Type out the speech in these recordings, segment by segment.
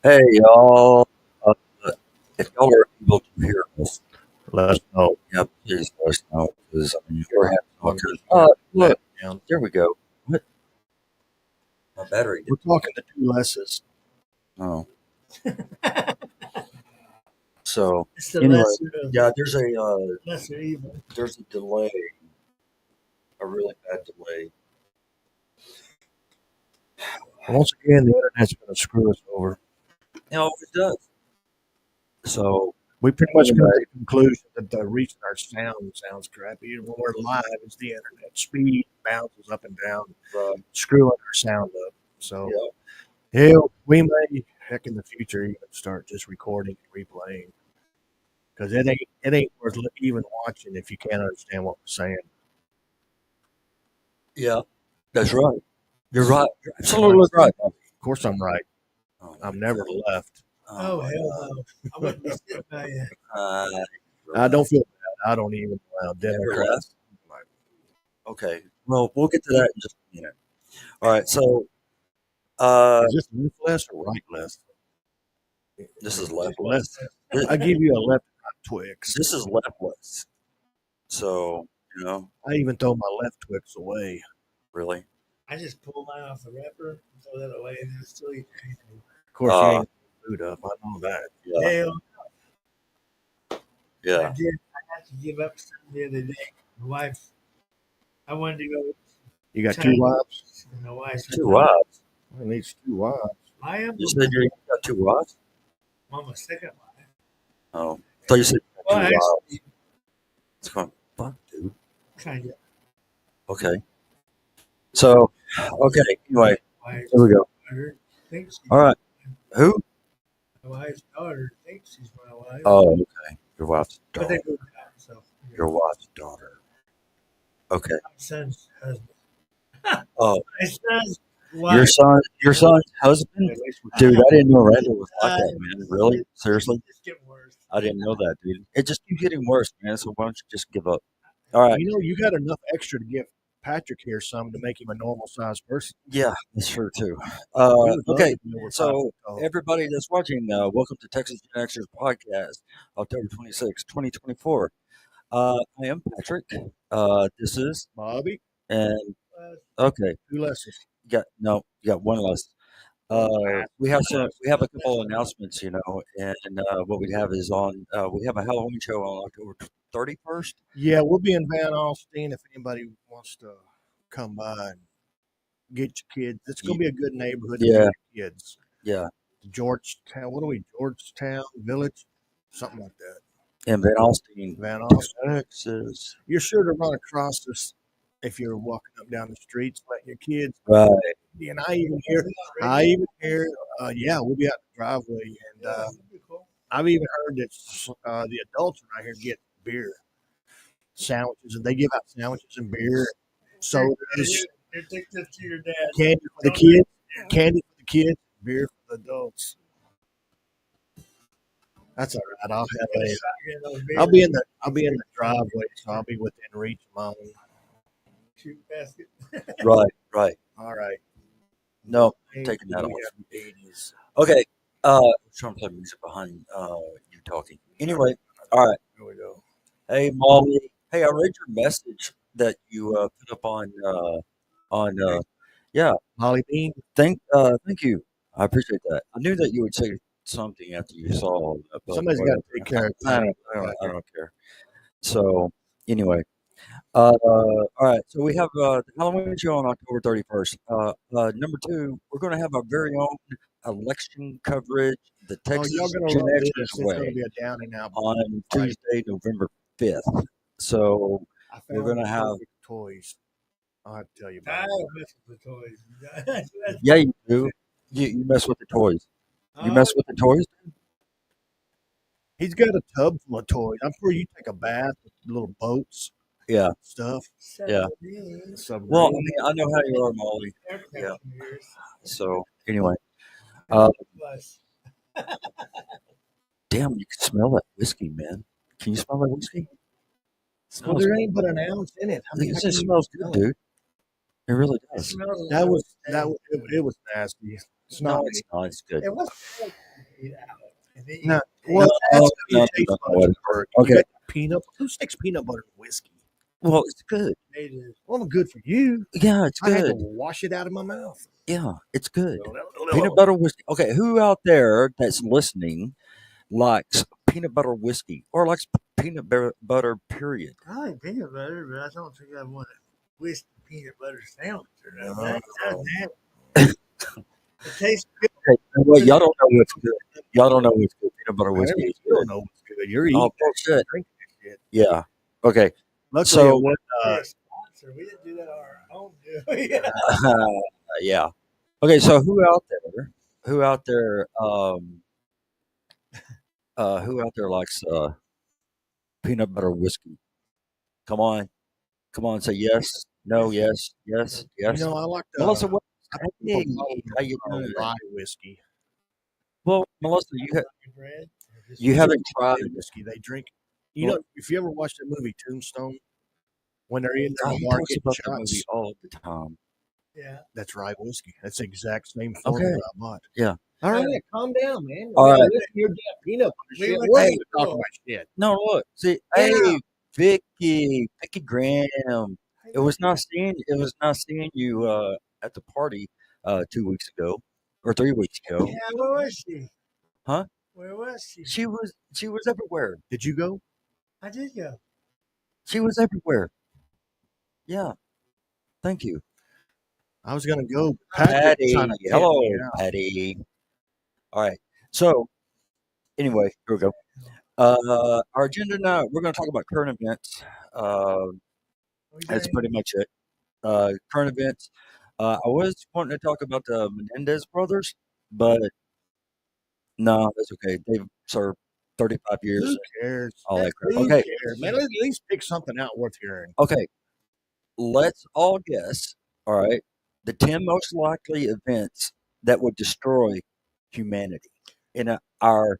Hey y'all, uh, if y'all are able to hear us, Let us know. yeah, please let us know because I mean we're having all I'm kinds. just turning that Look, down. there we go. What? My battery did. We're talking to two lesses. Oh, so It's the anyway, lesser of yeah, lesser evil. there's a delay, a really bad delay. Once again, the internet's going to screw us over. You know, it does. So We pretty much come anyway, to the conclusion that the reason our sound sounds crappy when we're live is the internet speed bounces up and down, screwing our sound up. So, yeah, yeah, we may, heck, in the future, even start just recording and replaying because it ain't worth even watching if you can't understand what we're saying. yeah, that's right. You're right. You're Am I? absolutely right. Of course, I'm right. Oh my I'm never God. left. Oh my Hell God. no. I wouldn't be sitting by you. You're I right. don't feel bad. I don't even allow Never left. Democrats. Okay. Well, we'll get to that in just a minute. All right. So, uh, Is this left less or right less? this is left Left. list. This, I give you a left Twix. this is left list. So, I even throw my left Twix away. really. I just pull mine off the wrapper, throw that away, and then still eat anything. Of course, you Uh, ain't food up. I know that. yeah, Hell, I yeah. did. I had to give up something the other day. My wife, I wanted to go You got two Chinese. wives? And my wife said, Two no, wives. At least two wives. I am You said you got two wives? Mama's second wife. Oh, I thought you said you got Well, two wives. actually, It's going, fuck, dude. kind of. Okay. So, okay. Anyway, My wife's here we go. daughter thinks she's All right. Who? my wife's daughter thinks she's my wife, Oh, okay. Your wife's but they daughter. moved out. So, Your wife's daughter. Okay. my son's husband. Oh, My son's your wife. son's husband? At least we Dude, I didn't know Randall was like that, man. Really? It's Seriously? just getting worse. I didn't know that, dude. It just keeps getting worse, man. So why don't you just give up? All right. you got enough extra to give Patrick here some to make him a normal sized person. Yeah, that's true too. He would love Okay, to be over 5 so foot tall. everybody that's watching, welcome to Texas Gen Xers podcast, October 26, 2024. I am Patrick. This is Bobby, and Uh, okay, two lessons. you got one less. Massive We have a couple of announcements, and what we have is we have a Halloween show on October 31st. Yeah, we'll be in Van Alstyne if anybody wants to come by and get your kids. It's going to be a good neighborhood to Yeah, get your kids. yeah, Georgetown, what are we? Georgetown Village, something like that. and Van Alstyne, Van Alstyne. Texas. You're sure to run across this if you're walking up down the streets, letting your kids. Right. And I even hear, yeah, we'll be out in the driveway, and I've even heard that the adults around here get beer sandwiches, and they give out sandwiches and beer, sodas, You're addicted to your dad. candy for the kids, candy for the kids, beer for the adults. That's all right. I'll be in the driveway, so I'll be within reach of my own. Shoot basket. Right, right. All right. No, Hey, taking that we off. have 80s. Okay. I'm trying to play music behind you talking. Anyway, all right. Here we go. Hey Molly. Hey, I read your message that you put up on yeah. Molly Bean. Thank you. I appreciate that. I knew that you would say something after you saw but Somebody's got to take care of I Tiny. don't care. So anyway, all right. So we have the Halloween show on October 31st. Number two, we're going to have our very own election coverage, the Oh, y'all Texas gonna Gen love this. Xers It's going to way, be a down and out. on Right. Tuesday, November 5th. So I we're found going to the have, perfect toys. I'll have to tell you I about don't mess with the toys. yeah, you do. You mess with the toys. You mess with the toys? it. He's got a tub full of toys. I'm sure you take a bath with little boats, Yeah, stuff. yeah. Submarine. Well, I mean, I know how you are, Molly. Yeah. So anyway, uh, damn, you can smell that whiskey, man. Can you smell that whiskey? Well, there ain't but an ounce in it. I mean, It smells good, dude. It really does. That was it was nasty. It's No, not. it's not. It's good. It was eat out. And then No, you well, that's no, your no, taste no, buds no. work. Okay. You got peanut. Who sticks peanut butter in whiskey? Well, it's good. made it. Well, good for you. Yeah, it's I had to good. wash it out of my mouth. Yeah, it's good. Peanut butter whiskey. Okay, who out there that's listening likes peanut butter whiskey or likes butter, period? I like peanut butter, but I don't think I want a whiskey peanut butter sandwich or No, nothing. no. It tastes good. Hey, you know what? Y'all don't know what's good. Y'all don't know what's good. Peanut butter Man, whiskey is you don't good. know what's good. You're eating Oh, bullshit. drinking that shit. Yeah. Okay. Luckily, So, it wasn't, We're a sponsor. We didn't do that on our own, do we? Yeah. yeah. Okay. So who out there, who out there likes peanut butter whiskey? Come on. Say yes. No. Yes. Yes. you Yes. know, I like Melissa, what? I think Hey, people how you love doing? rye whiskey. Well, Melissa, Bread. Or just you haven't tried. Rye whiskey they drink. You Well, know, if you ever watched the movie Tombstone, when they're in God, the he talks market about the movie shots, all the time. yeah. that's rye whiskey. That's the exact same Okay. formula I bought. Yeah. All right, calm down, man. All right. Listen to your damn peanut butter We shit. went We're to going to talk school. about shit. No, look. See, Yeah. hey, Vicky Graham. It was not seeing you at the party 2 weeks ago or 3 weeks ago. Yeah, where was she? Huh? Where was she? She was everywhere. Did you go? I did go. She was everywhere. Yeah. Thank you. I was going to go. Patrick Patty. trying to get Hello, me out. Patty. All right. So anyway, here we go. Our agenda now, we're going to talk about current events. That's pretty much it. Current events. I was wanting to talk about the Menendez brothers, but no, that's okay. They've served 35 years, Who cares? all that crap. Who Okay, cares? Man, let's at least pick something out worth hearing. okay. Let's all guess. All right, the 10 most likely events that would destroy humanity in our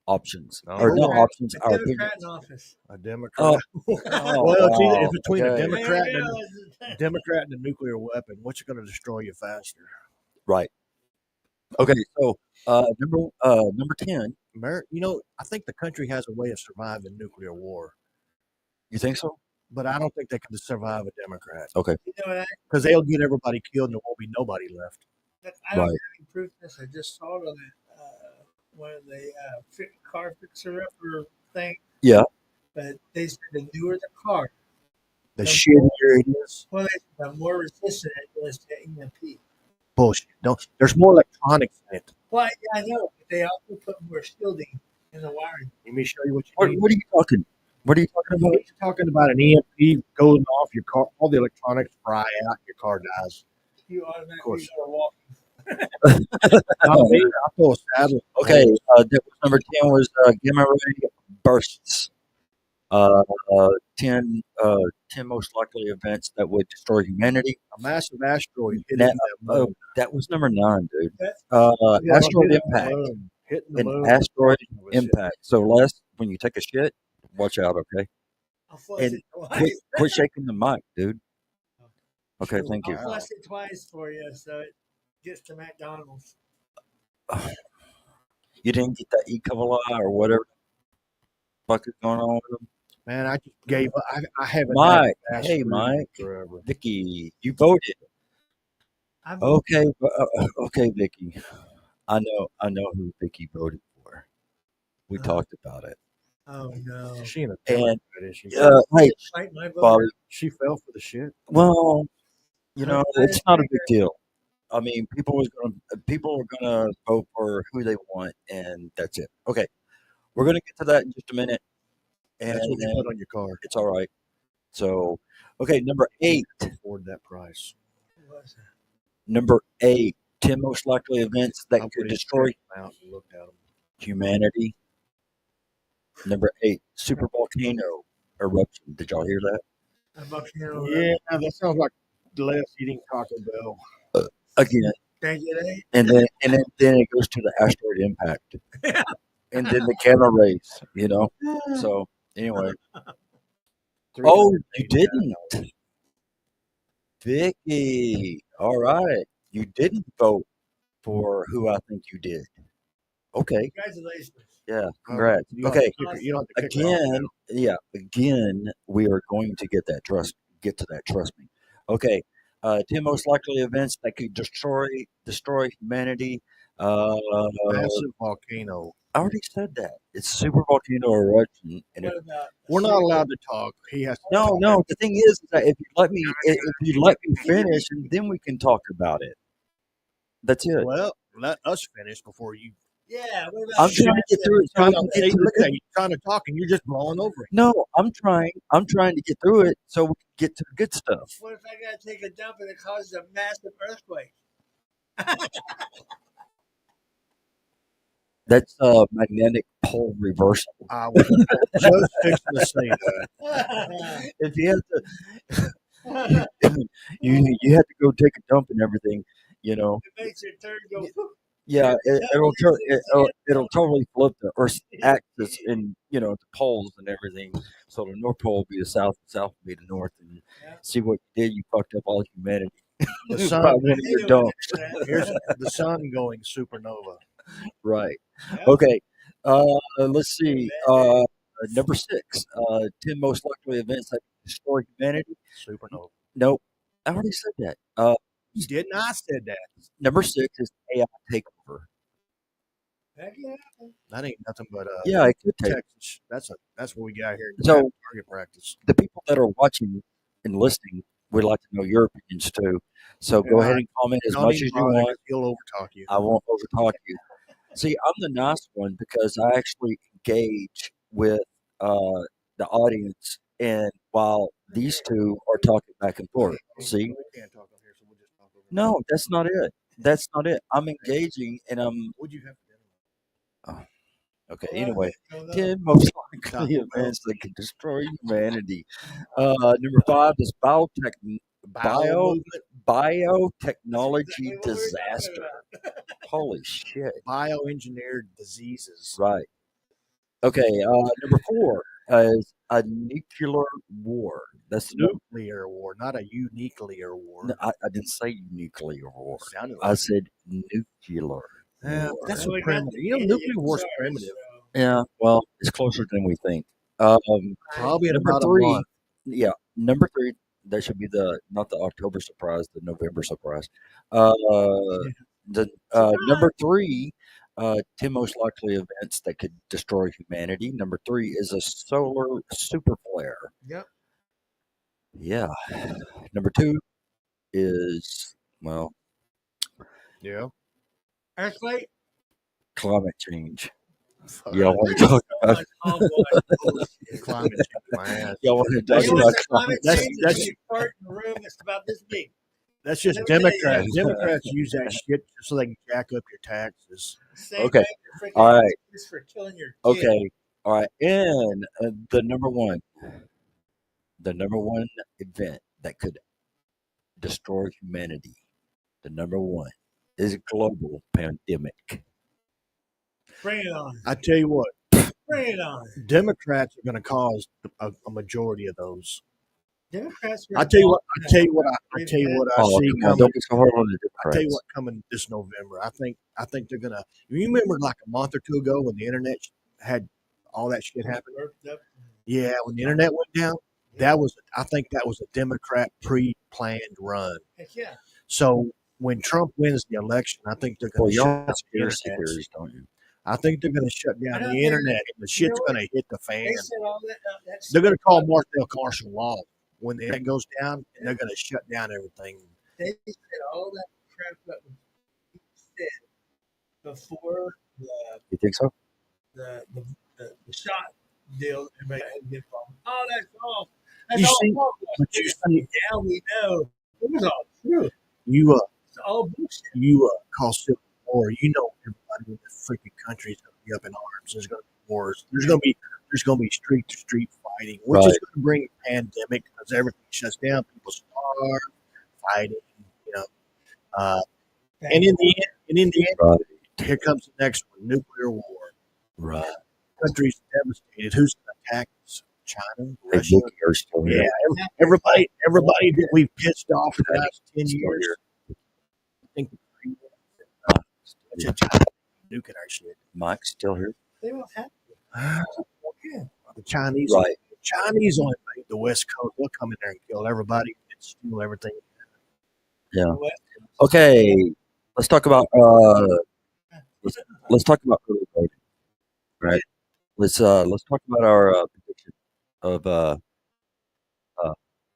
options, Oh, or not boy. options, A our Democrat opinions. in office. A Democrat. Oh, Well, it's wow. between a Okay. Democrat and a nuclear weapon. What's going to destroy you faster? Right. Okay. So number 10. You know, I think the country has a way of surviving nuclear war, You think so? but I don't think they can survive a Democrat Okay. You know what? because they'll get everybody killed and there won't be nobody left. I don't Right. have any proof of this. I just saw it on one of the car fixer upper thing. Yeah. But they said the newer the car, The the shittier it is, well, the more resistant it is to EMP. bullshit. No, there's more electronics in it. Well, yeah, I know, but they also put more shielding in the wiring. Let me show you what you What, need. what are you talking? What are you talking about? He's talking about an EMP going off your car, all the electronics fry out, your car dies. You automatically course. go walk. I'll throw a saddle. Okay. That was number 10 was gamma ray bursts. 10, 10 most likely events that would destroy humanity. A massive asteroid hitting That, the moon. that was number 9, dude. That's Asteroid hitting the impact. moon, hitting the An moon. asteroid Was it? impact. So, Les, when you take a shit, watch out, okay? I'll flush And it quit, twice. quit shaking the mic, dude. Okay, thank you. I'll flush it twice for you so it gets to McDonald's. You didn't get that E. coli or whatever the fuck is going on with them? Man, I just gave up. I haven't Mike, had hey, fast food Mike. forever. Vicky, you voted. I've Okay, okay, Vicky. I know who Vicky voted for. We talked about it. Oh no! She in a And Democrat, is she? hey, Fight my vote. Bobby. She fell for the shit. Well, you know, I it's not a big figured- deal. I mean, people are gonna vote for who they want, and that's it. Okay, we're gonna get to that in just a minute, and That's what you put on your car. it's all right. So, okay, number 8. Afford that price. What was that? Number 8. 10 most likely events that I could would've destroy checked them out and looked at them. humanity. Number 8. Super volcano eruption. Did y'all hear that? A volcano. Yeah, that sounds like Les eating Taco Bell. Again, Thank you, eh? and then it goes to the asteroid impact, and then the gamma rays. You know. So anyway. Oh, you didn't, Vicky. All right, you didn't vote for who I think you did. Okay. Congratulations. Yeah. Congrats. You don't have Okay. to kick her- you don't have to kick her off Again, yeah. Again, we are going to get to that. Trust me. Okay. 10 most likely events that could destroy humanity. now. Massive volcano. I already said that. It's super volcano eruption, and What about We're not allowed to talk. He has to. no, talk. no. The thing is that if you let me finish, and then we can talk about it. That's it. Well, let us finish before you. Yeah, what about I'm trying to get through it so we Trying can to, get see, to look the at you trying to talk, and you're just blowing over it. No, I'm trying. I'm trying to get through it so we can get to the good stuff. What if I gotta take a dump and it causes a massive earthquake? That's magnetic pole reversal. I was just fixing to say that. If you have to, you have to go take a dump and everything. You know, It makes your turd go. whoop. yeah, it'll totally flip the Earth's axis and the poles and everything. So the North Pole will be the south, the south will be the north, and Yeah. see what you did. You fucked up all humanity The by sun, one of your dumps. here's the sun going supernova. Right. Yeah. Okay. Let's see. Number 6. 10 most likely events that can destroy humanity. Supernova. Nope. I already said that. You didn't. I said that. Number 6 is AI takeover. Heck yeah. That ain't nothing but Yeah, it could take. Texas. That's what we got here. So Target practice. the people that are watching and listening, we'd like to know your opinions too. So go ahead and comment as much as you want. He'll overtalk you. I won't overtalk you. See, I'm the nice one because I actually engage with the audience, and while these two are talking back and forth. See, We can't talk on here, so we'll just talk over. no, that's not it. That's not it. I'm engaging, and I'm What'd you have for dinner? okay. Well, Anyway, I don't know. 10 most likely Taco Bell. events that can destroy humanity. Number 5 is Bowel movement. biotechnology Exactly what we were talking disaster. about. Holy shit! Bioengineered diseases. Right. Okay. Number 4 is a nuclear war. That's the Nuclear war, not a nuclear war. no, I didn't say nuclear war. Sounded I like said nuclear. yeah, war. that's So so we got primitive. the You know, idiot nuclear war's Xers, primitive. so- Yeah. Well, it's closer than we think. Um, Probably in number about a 3. month. Yeah. Number 3. That should be not the October surprise, the November surprise. Uh, number 3. 10 most likely events that could destroy humanity. Number 3 is a solar super flare. Yep. Yeah. Number 2 is, well, Yeah. Earthquake? climate change. Fuck. Y'all want to talk about Oh, boy. Bullshit. Climate change, my ass. y'all want to You talk know about what's climate that's- change? that's- Is you fart in a room that's about this big. That's just Let me tell you Democrats. that. Democrats use that shit just so they can jack up your taxes. Same Okay. way the freaking All right. excuse for killing your kid. Okay. All right. And the number one event that could destroy humanity, the number one is a global pandemic. Bring it on. I tell you what, Bring it on. Democrats are going to cause a majority of those. Democrats. I tell you what. I tell you what I Oh, see come on, coming. don't be so hard on the I tell you Democrats. what coming this November. I think they're gonna. You remember like a month or two ago when the internet had all that shit happen? Yeah, when the internet went down, I think that was a Democrat pre-planned run. Heck yeah. So when Trump wins the election, I think they're Well, going to y'all shut have down the conspiracy internet. theories, don't you? I think they're going to shut I down don't the think- internet, and the shit's what? going to hit the fan. They said all that. That's They're going to call Marcel martial law when the internet goes down, and they're going to shut down everything. They said all that crap that was said before You think so? the shot deal. Everybody had to get involved. Oh, that's all. That's You all. see- false. but you see- Now we know it was all true. You It's all bullshit. call civil war. You know everybody in this freaking country is going to be up in arms. There's going to be wars. There's going to be street to street fighting, which is Right. going to bring a pandemic because everything shuts down. People starve, fighting. And in the end, Right. here comes the next one: nuclear war. Right. Country's devastated. Who's going to attack us? China, Hey, Russia. Vicky, you're still here. Yeah, everybody that we've pissed off for the last 10 Still years. here. I think it's a nuking our shit. Mike's still here. They don't have The Chinese, Right. Chinese only invade the West Coast. They'll come in there and kill everybody and steal everything. Yeah. to. West. Okay. Let's talk about let's talk about early voting. Right. Let's talk about our prediction of uh,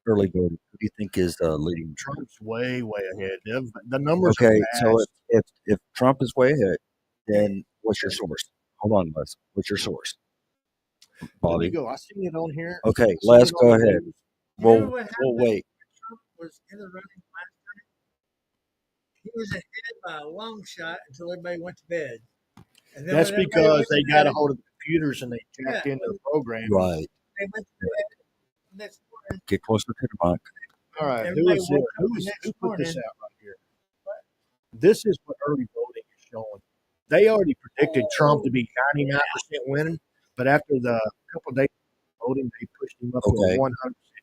early voting. Who do you think is leading? Trump's way ahead. The numbers Okay. are So vast. if Trump is way ahead, then what's your source? Hold on, Les. What's your source? There you Bobby. go. I seen it on here. Okay, I seen Les, it go on the ahead. news. You remember We'll what happened? we'll wait. Trump was in the running last night. He was ahead by a long shot until everybody went to bed. And then That's when everybody because went to they got a bed, hold of the computers and they jacked Yeah. into the program. Right. they went to bed the next morning. Get closer to the mic. All right, Everybody who woke up the put next this morning. out right here? This is what early voting is showing. They already predicted Trump to be 99% winning, but after the couple of days of voting, they pushed him up to Okay. a 100%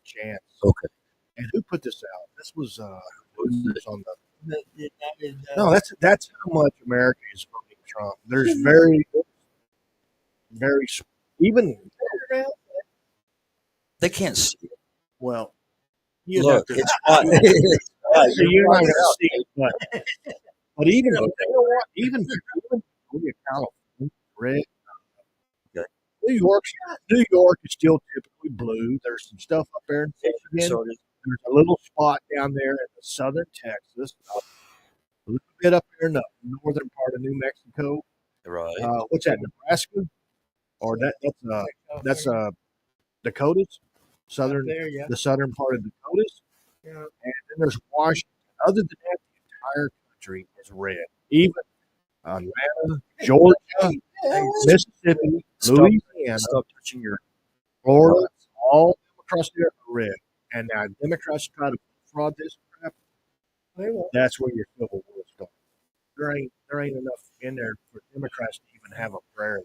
chance. Okay. And who put this out? This was on the. The United, No, that's how much America is voting Trump. There's very even They can't see it. well. You Look, have to, it's hot. so you're not right going to out. see it, but even you know what? Even California, red. Okay. New York is still typically blue. There's some stuff up there in Michigan. So There's a little spot down there in the southern Texas, a little bit up there in the northern part of New Mexico. right. What's that, Nebraska? Or that's Dakotas, southern there, yeah. the southern part of Dakotas, Yeah. and then there's Washington. Other than that, the entire country is red. Even Atlanta, Georgia, Mississippi, Louisiana, Stop touching your. Florida, all across there are red. And now Democrats try to fraud this crap. They won't. That's where your civil war starts. There ain't enough in there for Democrats to even have a prayer.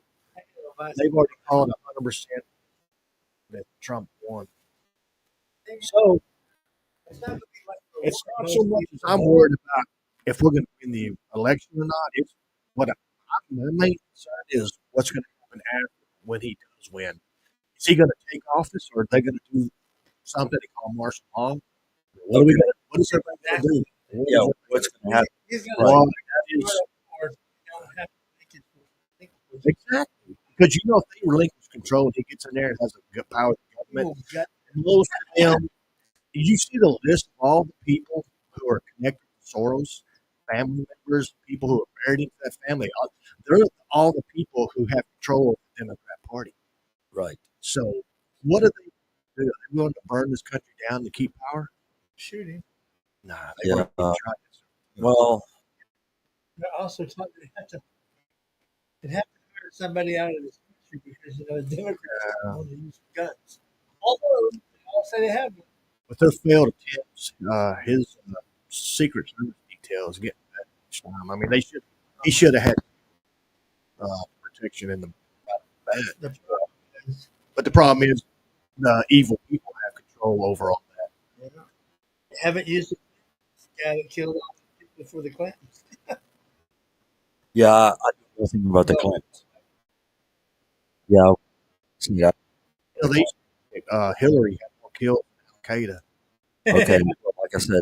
They've already called 100% that Trump won. So It's not gonna be like the it's one not so much as I'm worried about if we're going to win the election or not. It's what my main concern is what's going to happen after when he does win. Is he going to take office, or are they going to do something they call martial law? What are we going to? What is everybody going to do? Yeah, what's going to happen? He's gonna Well, have that is or don't have to make it. exactly because if they relinquish control, he gets in there and has a power of government. And most of them, did you see the list of all the people who are connected to Soros, family members, people who are married into that family? They're all the people who have control of the Democrat Party. Right. So, what do they do? Are they willing to burn this country down to keep power? Shooting. Nah, Yeah, won't even try this. Well, They're also talking they have to hire somebody out of this country because the Democrats want to use guns. Although they all say they have them. With their failed attempts, his Secret Service details getting that much time. I mean, he should have had protection in the bad. The problem is, But the problem is, the evil people have control over all that. they haven't used the guy that killed all the people for the Clintons. yeah, I know nothing about the Clintons. Yeah. Yeah. Hillary had more kills than Al Qaeda. Okay. Like I said,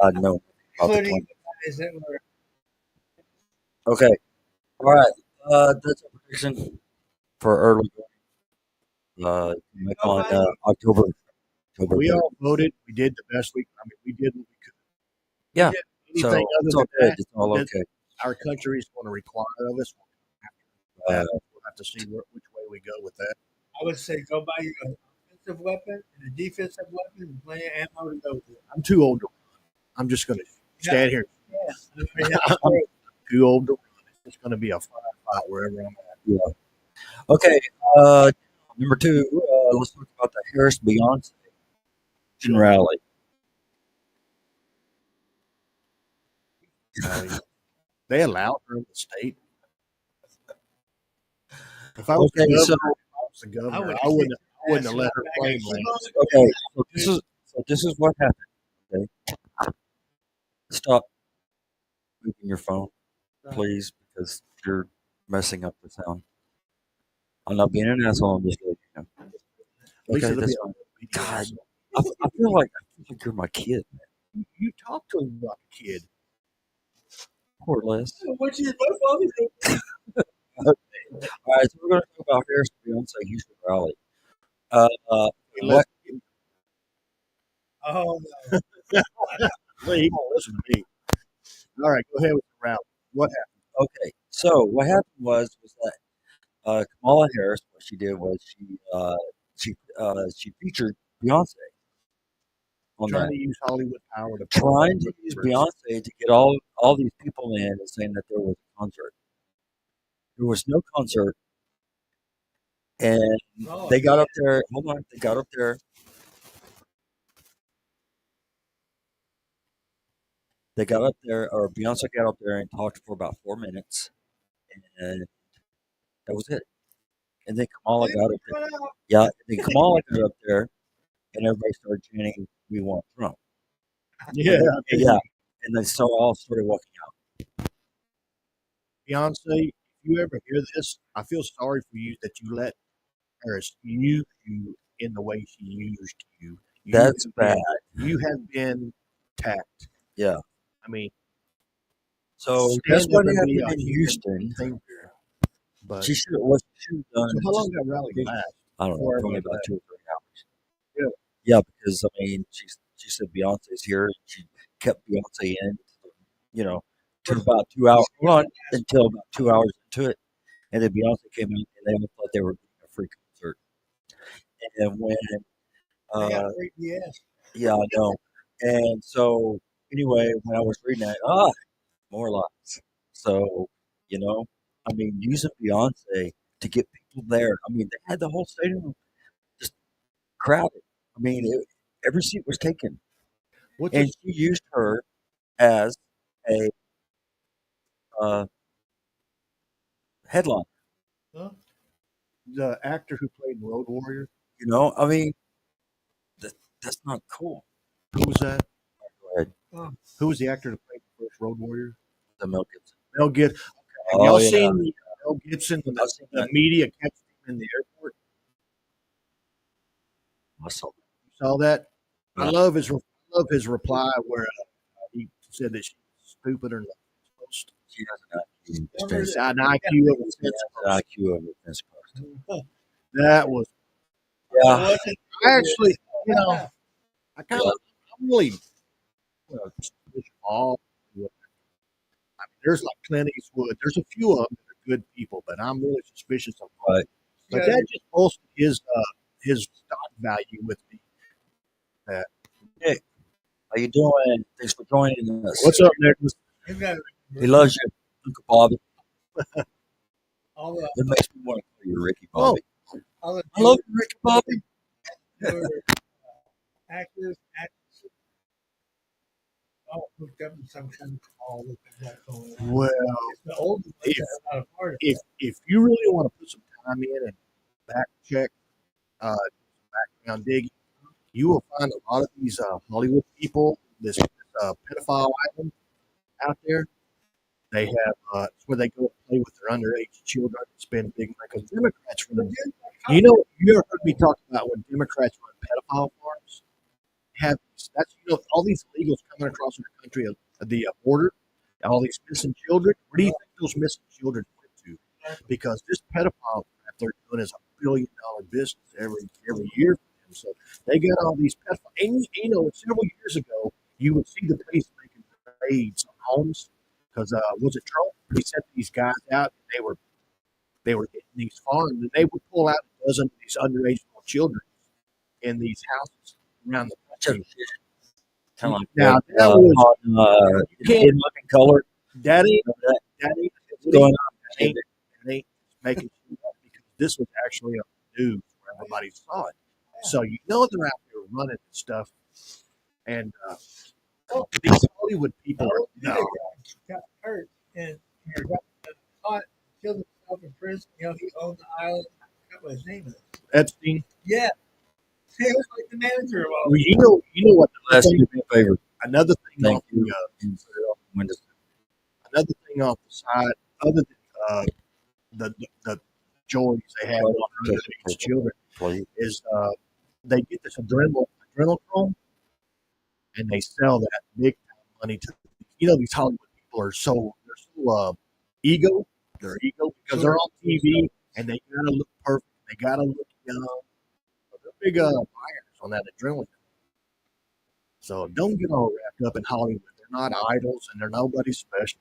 I know about the Including Clintons. the guys that were Okay. All right. That's a prediction for early voting. Make on October. We 3rd. all voted. We did the best we. I mean, we did what we could. Yeah. Anything So other it's all than good. that, It's all that okay. our country is going to require of us. We'll have to see which way we go with that. I would say go buy your offensive weapon and a defensive weapon and plenty of ammo to go with it. I'm too old to run. I'm just going to stand here. Yeah. I'm too old to run. It's going to be a fight wherever I'm at. Yeah. Okay. Number 2. Let's talk about the Harris Beyonce rally. They allow her in the state. If I was Okay, the governor, I wouldn't have let her plane land. Okay, so this is what happened. Okay, stop moving your phone, please, because you're messing up the sound. I'm not being an asshole. I'm just letting you know. At least Okay, it'll that's be fine. a God, video. I feel like you're my kid, man. You talk to him like a kid. Poor Les. Which is my father. All right, so we're going to talk about Harris Beyonce Houston rally. Hey, What? Oh Well, he won't listen to me. All right, go ahead with the route. What happened? Okay, so what happened was that Kamala Harris, what she did was she featured Beyonce on Trying that, to use Hollywood power to trying to use Beyonce to get all these people in and saying that there was a concert. There was no concert, and no. they got up there. Hold on, they got up there. They got up there, or Beyonce got up there and talked for about 4 minutes, and that was it. And then Kamala got up there. Yeah, then Kamala got up there, and everybody started chanting, "We want Trump." Yeah, Yeah, and they all started walking out. Beyonce, if you ever hear this, I feel sorry for you that you let Harris use you in the way she used you. That's bad. You have been attacked. Yeah. I mean, So that's stand what up and be happened a in human Houston. thinker. But She should what she should have done. so is how long just- did that rally last? I don't know, before probably everybody about left? 2 or 3 hours. Yeah. Yeah, because I mean, she said Beyonce's here. And she kept Beyonce in, to about 2 hours. Run until about 2 hours into it, and then Beyonce came out, and they all thought they were getting a free concert. And when, They got uh, free BS. yeah, I know. And so anyway, when I was reading that, more lies. So I mean, using Beyonce to get people there. I mean, they had the whole stadium just crowded. I mean, every seat was taken, What's and she used her as a uh, headline. Huh? the actor who played in Road Warrior? I mean, that's not cool. Who was that? Go ahead, Who was the actor that played the first Road Warrior? the Mel Gibson. Mel Gibson. Have Oh y'all yeah, seen the Mel Gibson when I've seen the that. media catch him in the airport? I saw You saw that? that. I Yeah. love his reply where he said that she was stupider than a post. She has an IQ. Remember An IQ of a She fence has an post. IQ of a fence post. That was. Yeah, I actually, Yeah. I kind of, I'm really suspicious of all. I mean, there's like Clint Eastwood. There's a few of them that are good people, but I'm really suspicious of all. right. But that just bolstered his stock value with me. Hey, how you doing? Thanks for joining us. What's up, Nicholas? You got He loves you, Uncle Bobby. all the It makes me want to call you Ricky Oh, Bobby. all the I love you, Ricky Bobby. actors, actresses, all hooked up in some kind of call with that going on. well, The old ones if are not a part of if if you really want to put some time in and back check, background digging, you will find a lot of these Hollywood people, this pedophile island out there. They have it's where they go and play with their underage children and spend big money. Because Democrats run, you ever heard me talk about when Democrats run pedophile farms? That's all these illegals coming across our country at the border, and all these missing children. Where do you think those missing children went to? Because this pedophile crap they're doing is $1 billion business every year for them. So they got all these pedophiles. And several years ago, you would see the police making raids on homes because was it Trump? He sent these guys out. And they were hitting these farms, and they would pull out a dozen of these underage little children in these houses around the country. Kind of like Now what, that was on you can't- in Living Color. that ain't Remember that? that ain't What's going on? that ain't, that ain't making shit up because this was actually on the news where everybody saw it. So they're out there running and stuff, and these Hollywood people are no. got hurt and got caught, killed himself in prison. He owned the island. I forgot what his name is. Epstein. Yeah. He was like the manager of all Well, you know what? Let's do me a favor. Another thing Thank off you. the Windows. another thing off the side other than the joys they have on these children, is they get this adrenochrome and they sell that big money to these Hollywood people are so ego, they're ego because they're on TV and they gotta look perfect, they gotta look young. So they're big buyers on that adrenaline. So don't get all wrapped up in Hollywood. They're not idols and they're nobody special.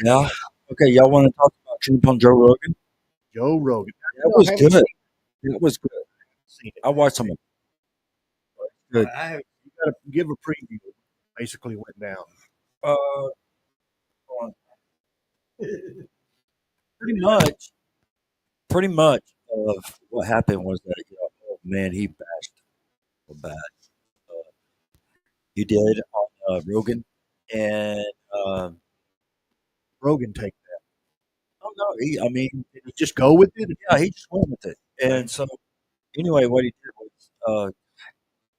Yeah. Okay, y'all want to talk about Trump on Joe Rogan? Joe Rogan. That was good. That was good. I watched some of it. Good. You got to give a preview. Basically went down. Pretty much of what happened was that, oh man, he bashed so bad. He did on Rogan, and Rogan take that. oh no, I mean, did he just go with it? Yeah, he just went with it. And so, anyway, what he did was,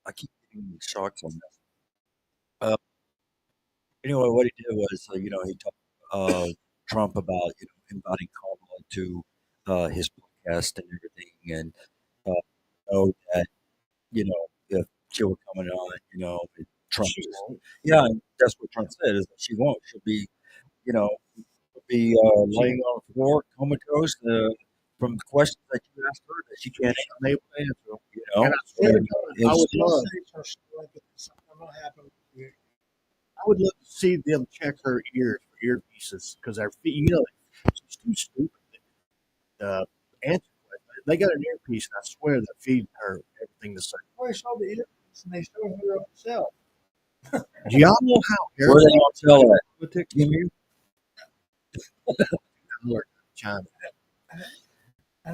I keep getting shocked on this. Anyway, what he did was, he talked Trump about inviting Kamala to his podcast and everything, and know that if she were coming on, Trump, yeah, and that's what Trump said is that she won't. She'll be, laying on the floor, comatose from the questions that you asked her that she can't answer. And I swear to God, I would love to see them check her ears for earpieces because their feet, she's too stupid to answer. They got an earpiece, and I swear they're feeding her everything the same. Well, they showed the earpiece and they showed her herself. Do y'all know how? Where they don't sell that? China.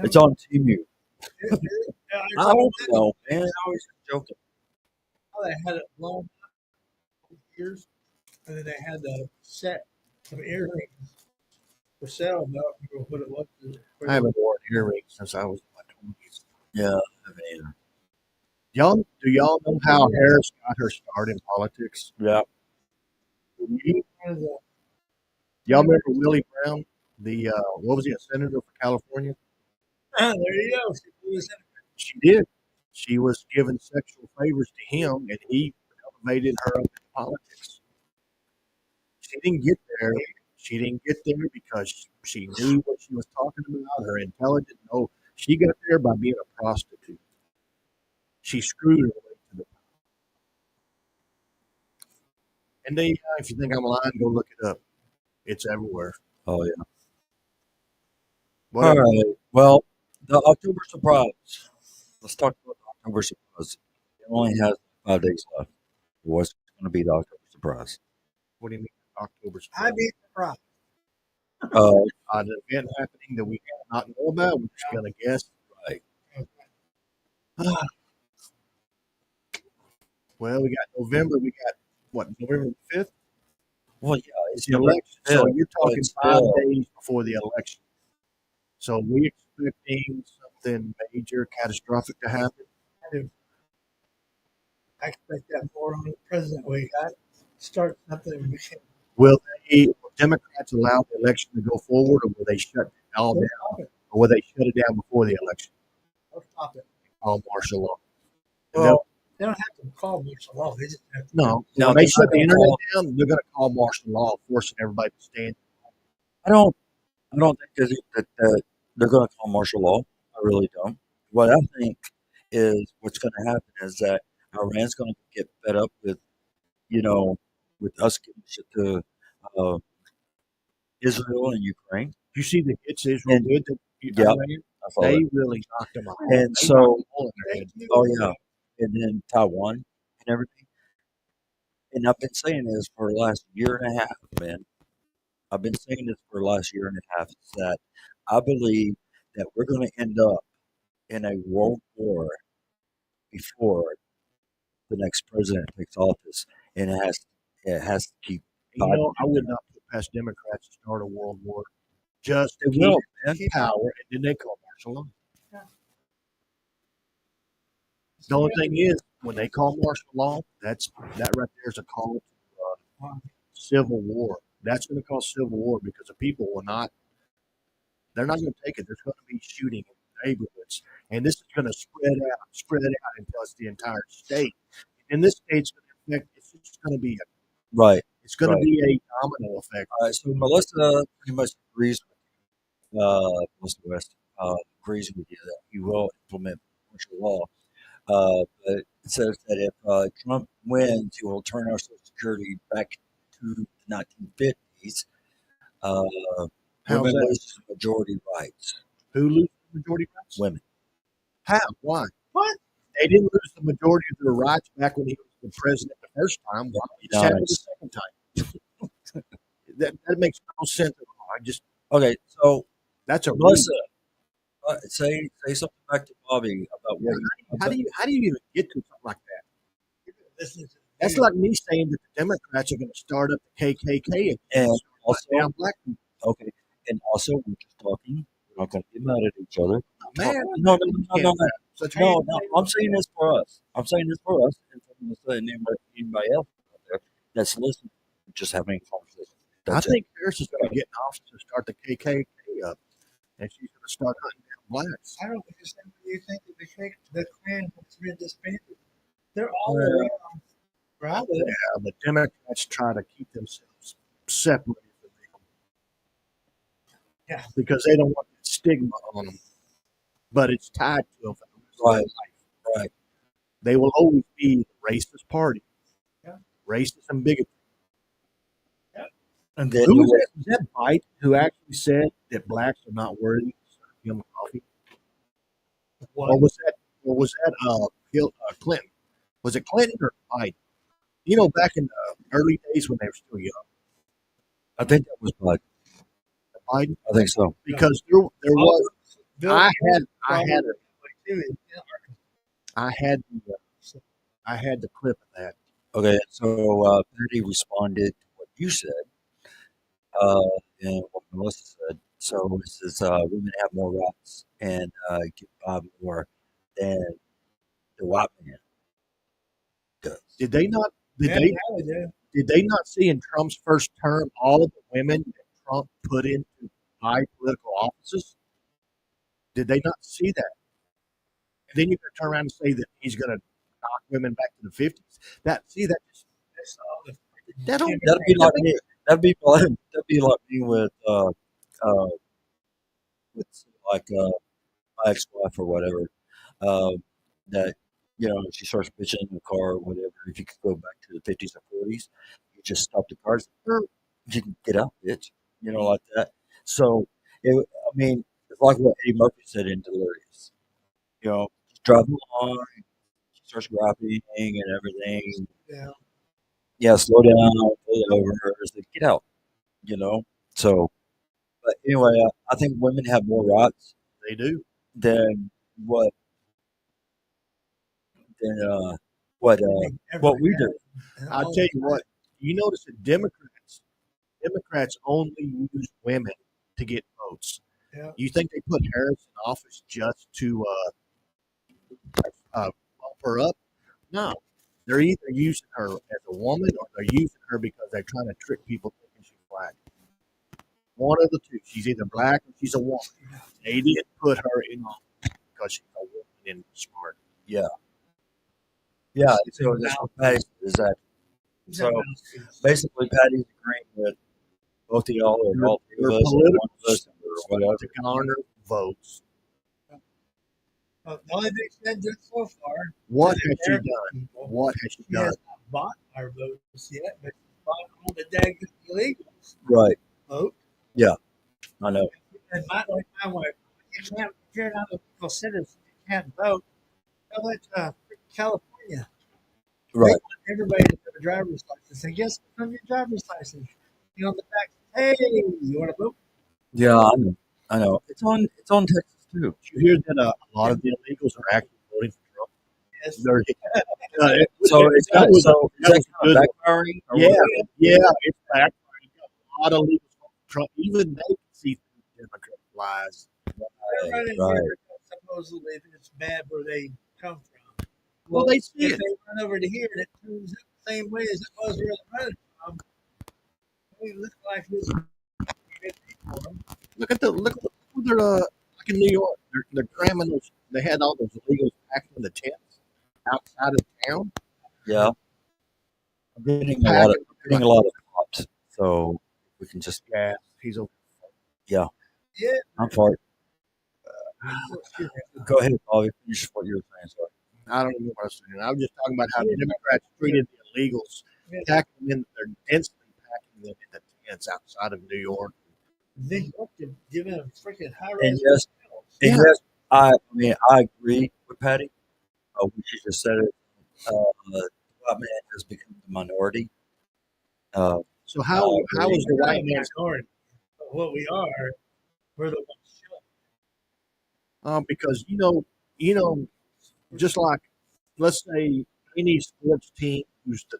It's on Temu. I don't know, man. I was joking. Oh, they had it blown up ears, and then they had the set of earrings for sale. I don't remember what it was. I haven't worn earrings since I was in my 20s. Yeah, I mean, do y'all know how Harris got her start in politics? Yeah. Y'all remember Willie Brown? What was he, a senator for California? There you go. She did. She was giving sexual favors to him, and he elevated her up in politics. She didn't get there. She didn't get there because she knew what she was talking about. Her intelligence. No, she got there by being a prostitute. She screwed her way to the top. And if you think I'm lying, go look it up. It's everywhere. Oh yeah. Whatever. All right. Well, the October surprise. Let's talk about the October surprise. It only has 5 days left. What's going to be the October surprise? What do you mean, October surprise? I'd be surprised. An event happening that we do not know about. We're just going to guess. Right. Well, we got November. We got what? November 5th? Well, yeah, it's the election. So you're talking 5 days before the election. So we expecting something major, catastrophic to happen. I expect that more on the president we got. Start something. Will Democrats allow the election to go forward, or will they shut it all down, or will they shut it down before the election? They'll stop it. Call martial law. Well, they don't have to call martial law. They just have to. No, when they shut the internet down, they're going to call martial law, forcing everybody to stand. I don't think that they're going to call martial law. I really don't. What I think is what's going to happen is that Iran's going to get fed up with, with us giving shit to Israel and Ukraine. You see the hits Israel did to Yeah, they really knocked them out. And so, oh yeah, and then Taiwan and everything. And I've been saying this for the last year and a half, man. I've been saying this for the last year and a half, is that I believe that we're going to end up in a world war before the next president takes office, and it has to keep. I would not put past Democrats to start a world war. Just they will, man. Power, and then they call martial law. Yeah. The only thing is, when they call martial law, that right there is a call to civil war. That's going to cause civil war because the people will not. They're not going to take it. There's going to be shooting in neighborhoods, and this is going to spread out until it's the entire state. And this state's going to affect. It's just going to be. Right. It's going Right. to be a domino effect. All right. So Melissa pretty much agrees with Melissa West agrees with you that he will implement martial law. But it says that if Trump wins, he will turn our Social Security back to the 1950s. Uh, How's women that? lose majority rights. Who loses majority rights? Women. How? Why? What? They didn't lose the majority of their rights back when he was the president the first time. Why would just happen the second time? that makes no sense at all. I just Okay. So that's a Melissa, say something back to Bobby about what. how do you even get to something like that? Listen to That's like me saying that the Democrats are going to start up the KKK And also, down black people. okay, and also we're just talking. We're not going to get mad at each other. Man, No. such No, I'm saying this for us. I'm saying this for us, and for Melissa and anybody else out there that's listening. Just having a conversation. I think Xers is going to get in office and start the KKK up, and she's going to start hunting down blacks. I don't understand what you think that the Klan has been disbanded. They're all around. Right? Yeah, but Democrats try to keep themselves separated from them. Yeah. Because they don't want that stigma on them. But it's tied to them for the rest of their life. Right. They will always be the racist party. Yeah. Racist and bigoted. Yeah. And then Who was that Biden who actually said that blacks are not worthy to serve him coffee? Or was that Clinton? Was it Clinton or Biden? You know, back in the early days when they were still young. I think that was Biden. Biden? I think so. Because there was I had the clip of that. Okay, so Patty responded to what you said, and what Melissa said. So it says women have more rights and get by more than the white man does. Did they not? Did they not see in Trump's first term all of the women that Trump put into high political offices? Did they not see that? And then you can turn around and say that he's going to knock women back to the 50s. That don't. That'd be like me. That'd be like me with like my ex-wife or whatever. That she starts bitching in the car or whatever. If you could go back to the 50s or 40s, you just stop the car. You can get out, bitch. Like that. So it's like what Eddie Murphy said in Delirious. She's driving along, she starts griping and everything. Yeah, slow down, pull over, get out. So, but anyway, I think women have more rights. They do. Than what what we do. I'll tell you what. You notice that Democrats only use women to get votes. Yeah. You think they put Harris in office just to bump her up? No. They're either using her as a woman or they're using her because they're trying to trick people thinking she's black. One of the two. She's either black or she's a woman. They didn't put her in office because she's a woman and smart. Yeah. Yeah. So that's what Patty is that. So basically, Patty's agreeing with both of y'all or all three of us, or one of us, or whatever. To garner votes. The only thing she has done so far. What has she done? What has she done? Has not bought our votes yet, but she bought all the daggone illegals. Right. Vote. Yeah. I know. And my wife, if you're not a legal citizen, you can't vote. How about California? Right. They want everybody to have a driver's license. And guess what's on your driver's license? On the back, hey, you want to vote? Yeah, I know. It's on Texas too. Did you hear that a lot of the illegals are actually voting for Trump? Yes. So it's kind of backfiring? Yeah, it's backfiring. A lot of illegals vote for Trump. Even they can see through Democrat lies. Right. Supposedly, it's bad where they come from. Well, they see if it. they run over to here, and it turns out the same way as it was where they're running from. We look like this. Look at they're like in New York. They're cramming those. They had all those illegals packed in the tents outside of town. Yeah, They're getting a lot of packing getting like a lot of pops. So we can just gas. He's over. yeah. Yeah. I'm for it. Excuse me. Go ahead, Bobby. Finish what you were saying. Sorry. I don't know what I was saying. I was just talking about how the Democrats treated the illegals, packing them in. They're densely packing them in the tents outside of New York. They want to give them freaking high And rise yes, and Yeah. yes, I mean I agree with Patty. When she just said it, the white man has become the minority. Uh, So I how agree. is the We're not white a man? minority. But what we are, we're the ones shut. Because just like let's say any sports team who's the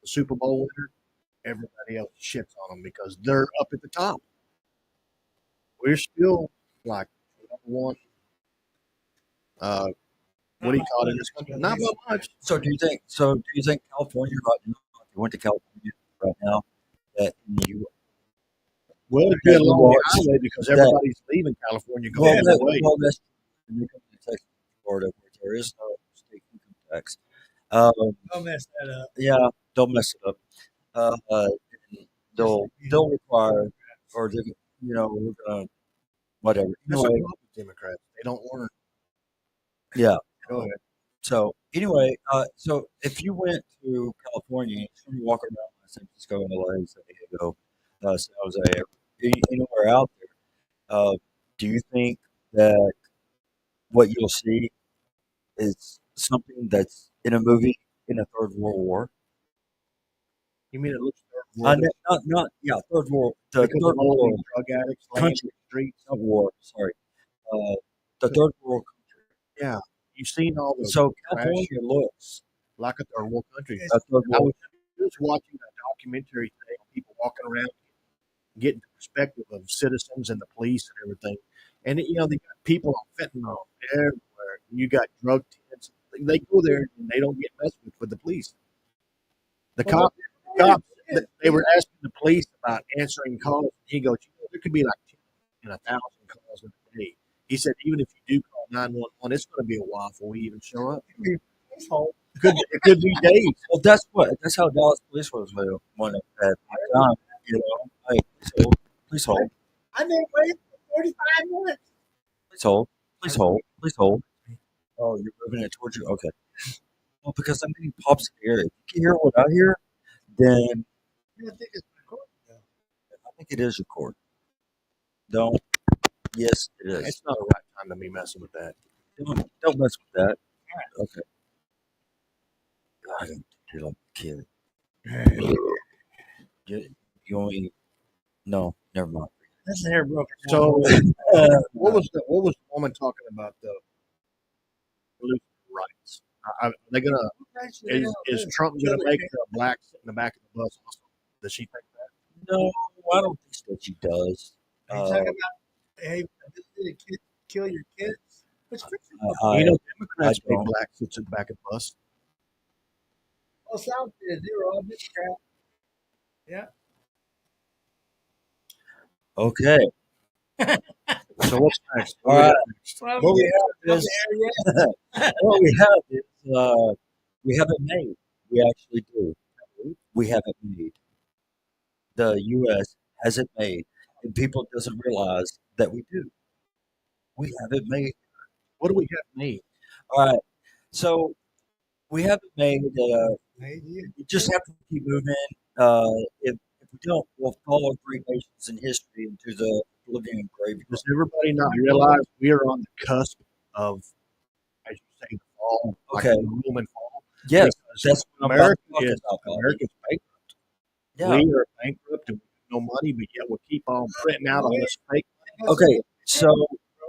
Super Bowl winner, everybody else shits on them because they're up at the top. We're still like number one. What do you call it in this country? Not by much. So do you think California right now? If you went to California right now, that you Well, it'd be that a you long watch highway because that everybody's leaving California going the other way. well that's when you come to Texas, Florida, where there is no state income tax. Um, Don't mess that up. yeah, don't mess it up. And they'll require or they, we're gonna whatever. That's a Anyway, problem with Democrats. They don't learn. yeah. Go ahead. So anyway, so if you went to California, you walk around San Francisco, LA, San Diego, San Jose, anywhere out there, do you think that what you'll see is something that's in a movie in a third world war? You mean it looks third world Not yeah, third world, the because third of all world these drug addicts laying in country, the streets? not war. Sorry, the third world country. Yeah, you've seen all the So trash California looks like a third world country. a third I world. was just watching a documentary today on people walking around, getting the perspective of citizens and the police and everything. And they got people on fentanyl everywhere. You got drug tents. They go there and they don't get messed with the police. The cops, they were asking the police about answering calls. He goes, there could be like 10 and 1,000 calls in a day. He said, even if you do call 911, it's going to be a while before we even show up. It could be days. Well, that's how Dallas police was when at that time. Hey, please hold, I've been waiting for 45 minutes. please hold, please hold, please hold. Oh, you're moving it towards you. Okay. Well, because I'm getting pops in the area. If you can hear what I hear, then I think it's recording now. I think it is your cord. Don't. Yes, it is. It's not the right time to be messing with that. Don't mess with that. Okay. God, you're like a kid. You only. No, never mind. That's the hair broken. So, what was the woman talking about the religious rights? Are they gonna? Is Trump gonna make the black sit in the back of the bus? Also, does she think that? No, I don't think that she does. Are you talking about, hey, ability to kill your kids? Which I Democrats make don't. black sits in the back of the bus. well, sounds good. They're all Democrat. Yeah. Okay. So what's next? All right. Well, What we have is what we have is we have it made. We actually do. We have it made. The U.S. has it made, and people doesn't realize that we do. We have it made. What do we have made? All right. So we have it made. you We just have to keep moving. If we don't, we'll follow three nations in history into the oblivion grave. Does everybody not realize we are on the cusp of, as you say, the fall, like Okay. the Roman fall? Yes, Because that's what I'm America about to talk is about, Bobby. America's bankrupt. Yeah. We are bankrupt and we have no money, but yet we'll keep on printing out all this fake money. Okay. So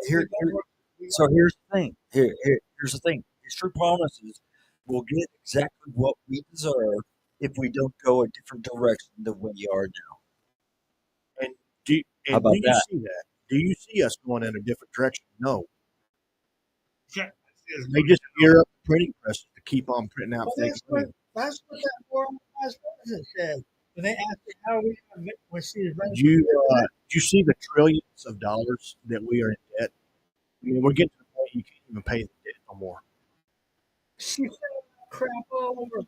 here's the thing. Here's the thing. History promises we'll get exactly what we deserve if we don't go a different direction than we are now. And do How about you that? see that? Do you see us going in a different direction? No. They just gear up the printing presses to keep on printing out Well, fake money. that's what that moral vice president said. when they asked her how we when she was running, Did you see the trillions of dollars that we are in debt? I mean, we're getting to the point you can't even pay the debt no more. she sent crap all over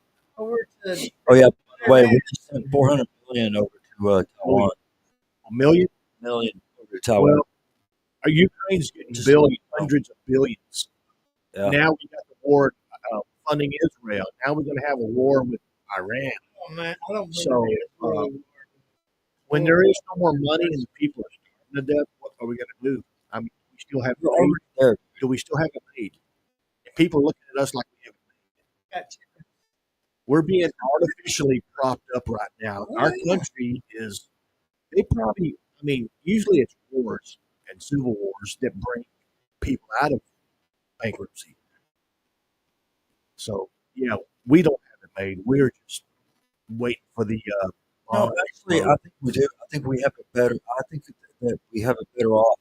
to. Oh yeah. By the way, we just sent 400 million over to Taiwan. A million? Million over to Taiwan. Well, our Ukraine's getting Just billions, like- hundreds of billions. Yeah. Now we got the war funding Israel. Now we're going to have a war with Iran. Oh man, I don't. So, when there is no more money and the people are starving to death, what are we going to do? I mean, we still have We're already there. do we still have a need? And people are looking at us like we have we're being artificially propped up right now. Our country is, they probably, I mean, usually it's wars and civil wars that bring people out of bankruptcy. So, yeah, we don't have it made. We're just waiting for the. No, actually, I think we do. I think we have it better. I think that we have it better off.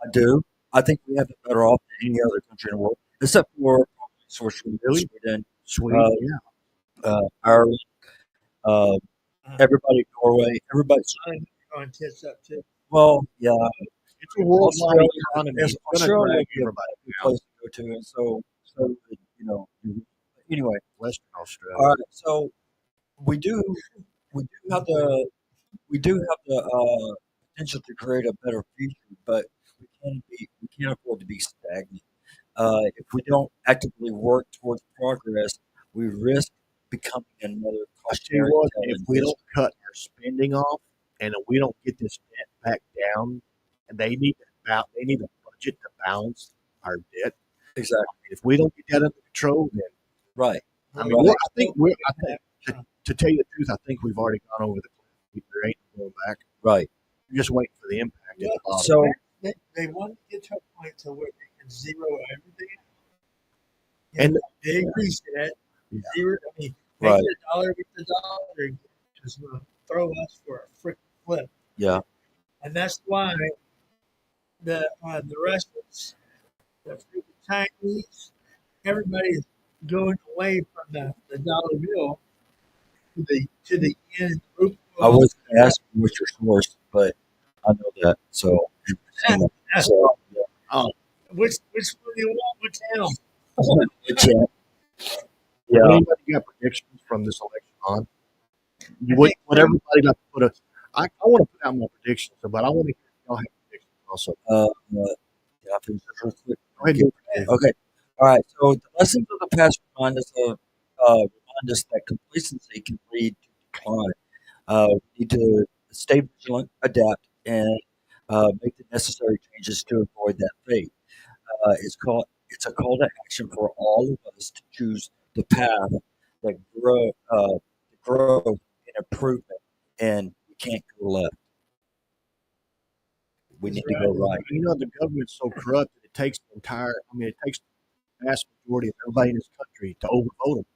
I do. I think we have it better off than any other country in the world, except for Sweden, Sweden, Ireland, everybody, Norway, everybody. going tits up too. Well, yeah, it's a worldwide Australia, economy. yes, It's going to Australia drag would be a everybody good down. place to go to, and so you know. Anyway, Western Australia. all right. So we do have the potential to create a better future, but we can't afford to be stagnant. If we don't actively work towards progress, we risk becoming another I tell you what, if cautionary we tale. don't cut our spending off and if we don't get this debt back down, and they need a budget to balance our debt. Exactly. If we don't get that under control, then Right. I mean, Right. I think to tell you the truth, I think we've already gone over the cliff. There ain't no going back. Right. We're just waiting for the impact. At the bottom. So They want to get to a point to where they can zero everything out. And they increase that. Yeah. Zero. I mean, make Right. the dollar with the dollar is going to throw us for a freaking flip. yeah. And that's why the Russians, the freaking Chinese, everybody's going away from the dollar bill to the yen rupee. I was going to ask you what's your source, but I know that. So, That's so which one do you want? Which town? yeah. Anybody got predictions from this election on? Would everybody like to put a? I want to put out my predictions, but I want to hear y'all have predictions also. Yeah, I finish this real quick. Go ahead. and- Okay. All right. So the lessons of the past remind us that complacency can lead to decline. We need to stay vigilant, adapt, and make the necessary changes to avoid that fate. It's a call to action for all of us to choose the path that growth and improvement, and we can't go left. We need to go right. You know, the government's so corrupt that it takes the entire. I mean, it takes the vast majority of everybody in this country to overvote them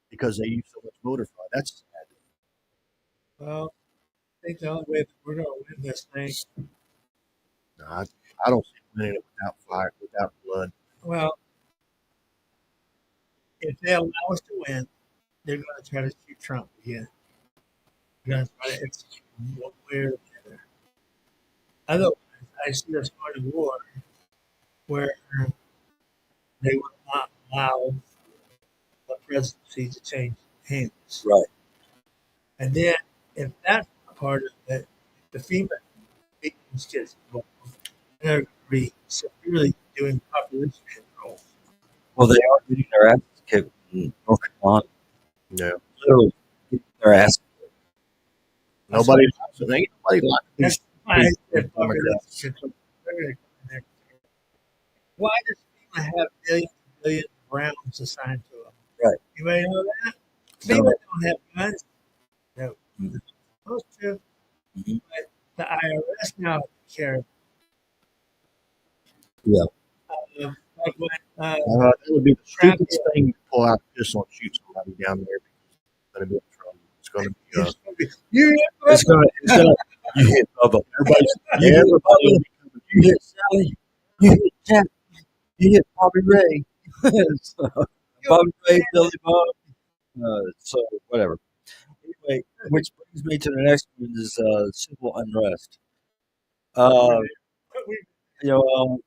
because they use so much voter fraud. That's sad. Well, I think the only way that we're going to win this thing. No, I don't see winning it without fire, without blood. Well, if they allow us to win, they're going to try to shoot Trump again. They're going to try to execute him one way or the other. Otherwise, I see us going to war where they will not allow the presidency to change hands. Right. And then, if that's not part of it, the FEMA victims gets involved. They're going to be severely doing population control. Well, they are getting their asses kicked in North Carolina. Yeah. Literally getting their asses kicked. Nobody likes it. Ain't nobody likes That's these. why these they're Democrats. population control. They're going to come in there. Why does FEMA have billions and billions of rounds assigned to them? Right. Anybody know that? No. FEMA don't have guns. No. Mhm. They're supposed to. Mhm. But the IRS now cares. Yeah. Like when, That would be the stupidest thing to pull out a pistol and shoot somebody down there because it's going to be in trouble. It's going to be. It's gonna you hit Bubba. Everybody will be coming. You hit Sally. You hit Jack. You hit Bobby Ray. So, Bobby Ray, Billy Bob. So whatever. anyway, which brings me to the next one is civil unrest. Uh, We, you know,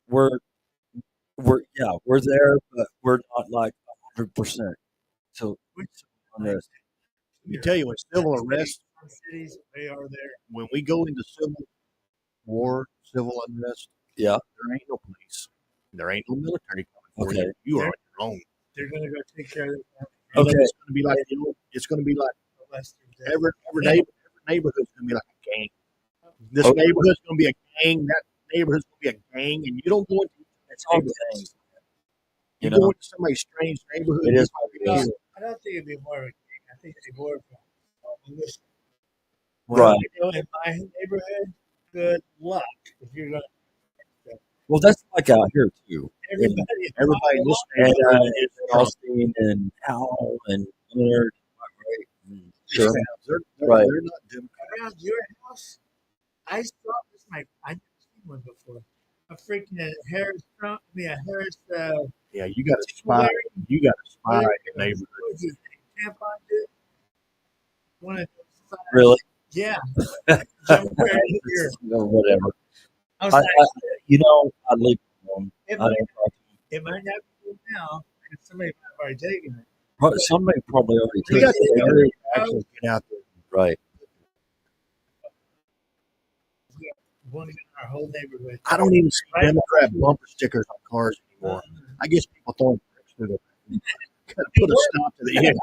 we're we're there, but we're not like 100%. So we, civil unrest. Let me tell you, when civil some unrest, cities, they are there. when we go into civil war, civil unrest, Yeah. there ain't no police. There ain't no military coming for you. Okay. You are They're, on your own. they're going to go take care of it. And Okay. it's going to be like it's going to be like every neighborhood's going to be like a gang. This Oh, neighborhood's going to be a gang. That neighborhood's going to be a gang, and you don't go into it's all neighborhood. gangs. You You go know, into somebody's strange neighborhood. it you is might what it be is. killed. I don't think it'd be more of a gang. I think it'd be more of a militia. Right. You know, in my neighborhood, good luck if you're going to. Well, that's like out here too. And Everybody in this and neighborhood is Trump. Austin and Howell and Leonard, right? And They're, Sure. they're, Right. they're not Democrats. Around your house, I saw this. I've never seen one before. A freaking Harris Trump, a Harris. Yeah, you got to spy. You got to spy in the neighborhood. What is his name? Tampon dude? One of those signs. Really? Yeah. Somewhere in here. Whatever. I was I, like, I leave it alone. I it don't might, talk to them. it might not be now because somebody might have already taken it. Somebody probably already You took got it. to actually get out there. Right. One in our whole neighborhood. I don't even see Right. Democrat bumper stickers on cars anymore. I guess people throwing bricks through them. Got to put a stop to the end.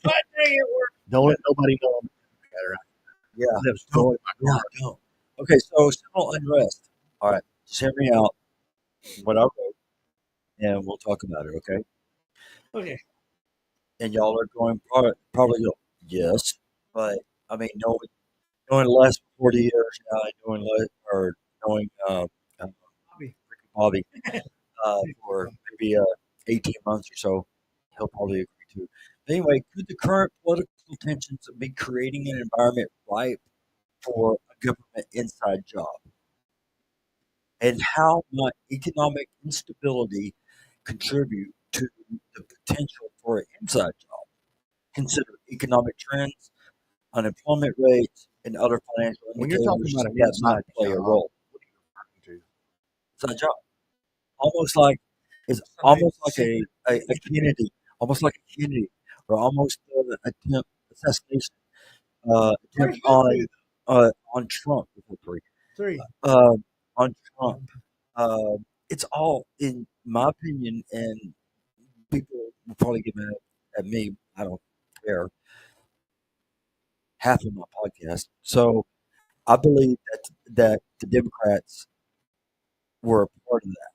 But dang, it worked. Don't let nobody know I'm a Democrat. Yeah. They're destroying my car. No. Okay, so civil unrest. All right, just hear me out. What I wrote, and we'll talk about it. Okay. Okay. And y'all are going probably go, yes, but I mean, knowing less for 40 years now, and knowing Bobby. Bobby for maybe 18 months or so, he'll probably agree too. Anyway, could the current political tensions be creating an environment ripe for a government inside job? And how might economic instability contribute to the potential for an inside job? Consider economic trends, unemployment rates, and other financial When you're talking indicators about an that might inside play a job, role. what are you referring Inside job, almost like it's Somebody almost like a Kennedy, almost like a Kennedy, or almost an attempt assassination attempt on Trump. Three. On Trump. It's all, in my opinion, and people will probably get mad at me. I don't care. Half of my podcast. So I believe that the Democrats were a part of that,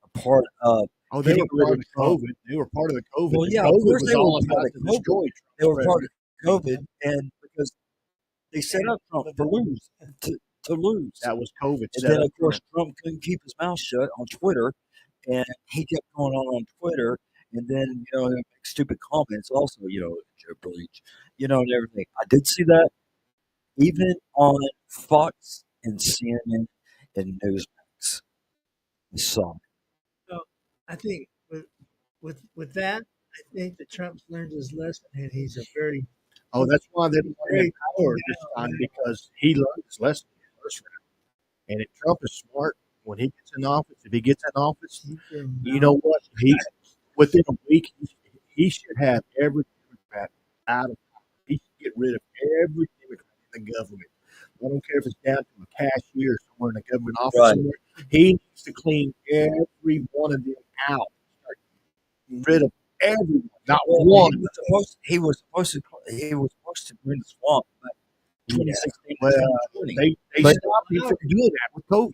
a part of to? They getting were rid part of of Trump. COVID. They were part of the COVID. Well, and yeah, of COVID course was they were all part about of to COVID. destroy They were Trump. part of COVID, and because they set up Trump to lose. That was COVID. And Set then, up of course, Trump. Trump couldn't keep his mouth shut on Twitter, and he kept going on Twitter, and then he make stupid comments. Also, Joe Bleach, and everything. I did see that even on Fox and CNN and Newsmax. I saw it. So I think with that, I think that Trump's learned his lesson, and he's a very Oh, that's why they don't want him in power Yeah. this time, because he learned his lesson in the first round. And if Trump is smart, when he gets in office, if he gets in office, you know what? Within a week, he should have every Democrat out of power. He should get rid of every Democrat in the government. I don't care if it's down to a cashier or somewhere in a government office Right. somewhere. He needs to clean every one of them out. Start getting rid of everyone, not one. He was supposed to win the swamp back in 2016, Well, 2020. they But- stopped him from doing that with COVID.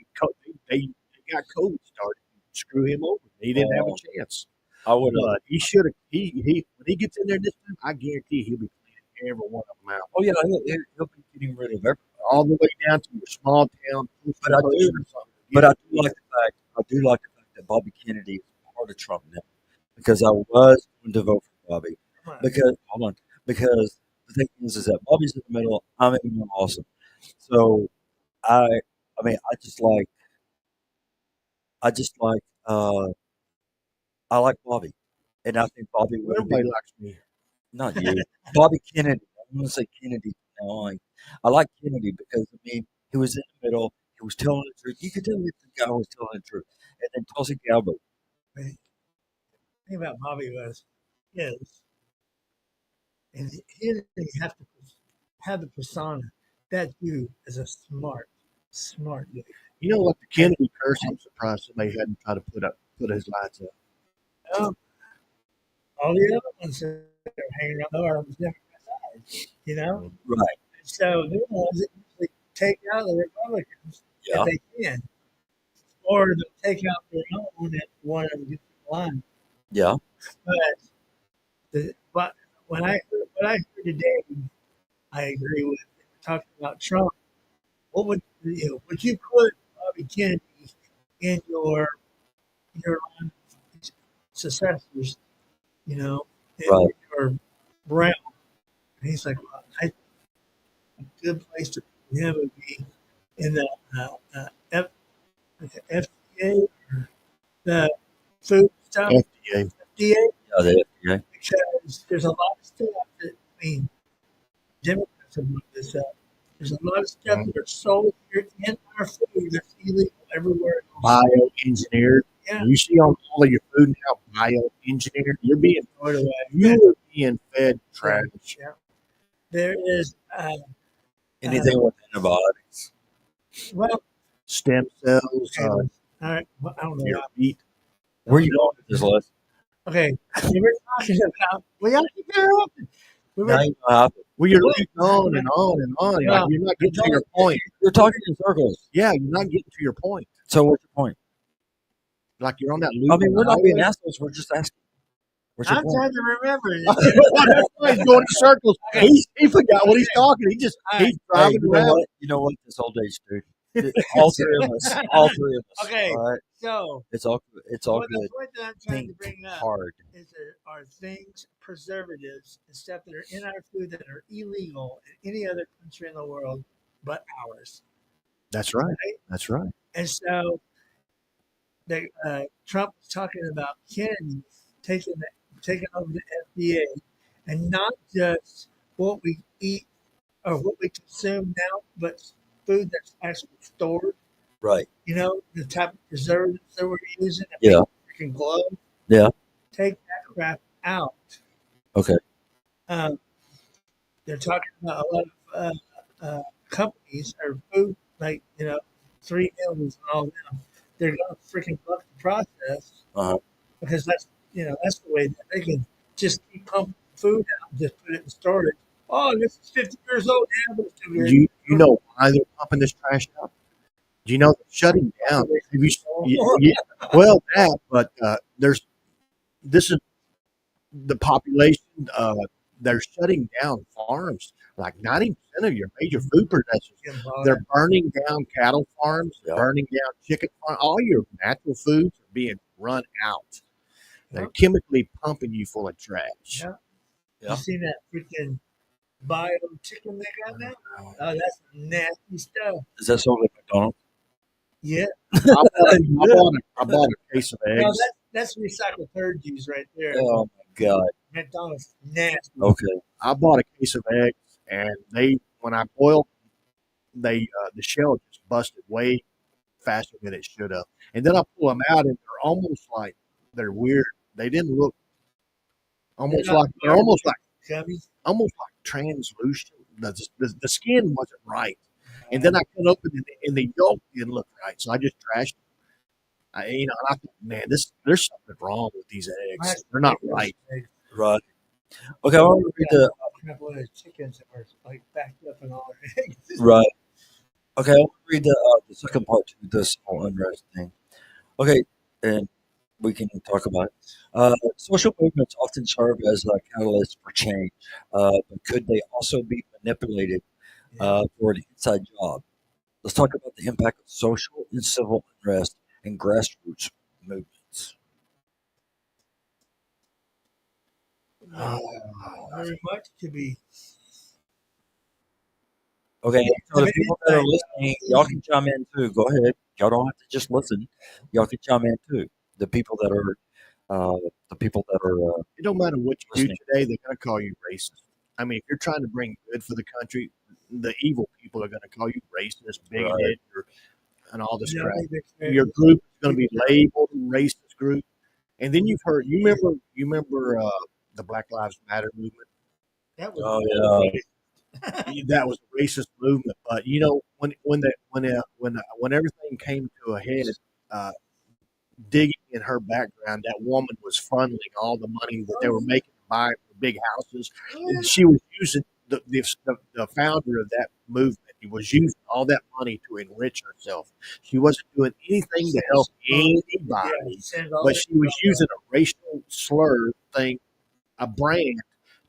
They got COVID started. Screw him over. He didn't have a chance. I would have. But he should have. He when he gets in there this time, I guarantee he'll be cleaning every one of them out, Oh yeah, he'll be getting rid of everything. all the way down to your small town. But I do- But I do like the fact that Bobby Kennedy is part of Trump now, because I was going to vote for Bobby. Come on. Because the thing is that Bobby's in the middle. I'm in the middle also. So I mean, I just like, I like Bobby, and I think Bobby would have Everybody been. likes me. not you, Bobby Kennedy. I'm gonna say Kennedy from now on. I like Kennedy because I mean he was in the middle. He was telling the truth. You could tell that the guy was telling the truth. And then Tulsi Gabbard. The thing about Bobby was, is, and he didn't have to have the persona. That dude is a smart dude. You know what? The And Kennedy curse. I'm surprised somebody hadn't tried to put his lights up. um, all the other ones that are hanging around the arms never side, you know. Right. So they're the ones that usually take out the Republicans if Yeah. they can, or they'll take out their own if one of them gets in line. Yeah. But but what I heard today, I agree with. Talking about Trump, what would you put Bobby Kennedy in your line of successors? You know, in Right. your realm. And he's like, well, a good place to put him would be in the F, FDA, the food stuff, FDA. FDA, Yeah. Yeah. because there's a lot of stuff that, I mean, Democrats have looked this up. There's a lot of stuff that are sold here in our food that's illegal everywhere else. Bioengineered. Yeah, You see on all of your food now, bioengineered. throw it away. You are being fed trash. Yeah. There is, Anything with antibiotics. well, Stem cells, okay, all right, well, I don't know. your meat. Where you going with this, Les? Okay, we were talking about, we got to keep interrupting. We Now were, you know how. Well, you're leading on and on and on. Like, well, you're not getting to your point. You're talking in circles. Yeah, you're not getting to your point. So what's your point? Like you're on that loop. I mean, on we're the not being highway. assholes. We're just asking. What's your I'm point? trying to remember. That's why he's going in circles. Okay. He forgot what he's talking. He's Hey, driving you know around. what? You know what? This old age, dude. All three of us. All three of us. Okay. All right. So, It's all. It's all the good. point that I'm trying to Think bring up hard. is there are things, preservatives, and stuff that are in our food that are illegal in any other country in the world but ours. That's right. Right? That's right. And so, Trump was talking about Kennedy taking over the FDA, and not just what we eat or what we consume now, but food that's actually stored. Right. You know, the type of preservatives that we're using that Yeah. make freaking glow. Yeah. Take that crap out. Okay. Um, they're talking about a lot of companies or food, like, 3 Meals and all them. They're going to freaking buck the process Uh-huh. because that's the way that they can just keep pumping food out and just put it in storage. Oh, this is 50 years old. Yeah, but it's too good. You know why they're pumping this trash out? Do you know they're shutting down? Have you, well, that, but this is the population. They're shutting down farms. Like 90% of your major food processors, they're burning down cattle farms, Yeah. burning down chicken farms. All your natural foods are being run out. They're Yep. chemically pumping you full of trash. Yeah. Yeah. You seen that freaking bio chicken they got now? Oh, that's nasty stuff. Is that sold at McDonald's? Yeah. I bought a case of No, eggs. that's recycled turd juice right there. Oh my God. McDonald's nasty. Okay. I bought a case of eggs, and when I boiled, the shell just busted way faster than it should have. And then I pull them out, and they're almost like they're weird. They didn't look they're almost like Chubby. translucent. The skin wasn't right. And then I cut open and the yolk didn't look right, so I just trashed them. And I thought, man, there's something wrong with these eggs. They're not right. Right. Okay. I want to read the. One of those chickens that were like backed up and all their eggs. Right. Okay. I want to read the second part to this whole unrest thing. Okay, and we can talk about it. Social movements often serve as a catalyst for change, but could they also be manipulated for an inside job? Let's talk about the impact of social and civil unrest and grassroots movements. Very much to be. Okay, so the people that are listening, y'all can chime in too. Go ahead. Y'all don't have to just listen. Y'all can chime in too. The people that are the people that are It don't matter what you do listening. today; they're going to call you racist. I mean, if you're trying to bring good for the country, the evil people are going to call you racist, bigoted, and all this Yeah, I crap. think they're Your group is going to be labeled a racist group. And then you've heard, you remember the Black Lives Matter movement? that was Oh yeah, That was a racist movement. But you know, when everything came to a head, uh, digging in her background, that woman was funneling all the money that they were making to buy big houses. And she was using the founder of that movement. He was using all that money to enrich herself. She wasn't doing anything to help anybody, but she was using a racial slur thing, a brand,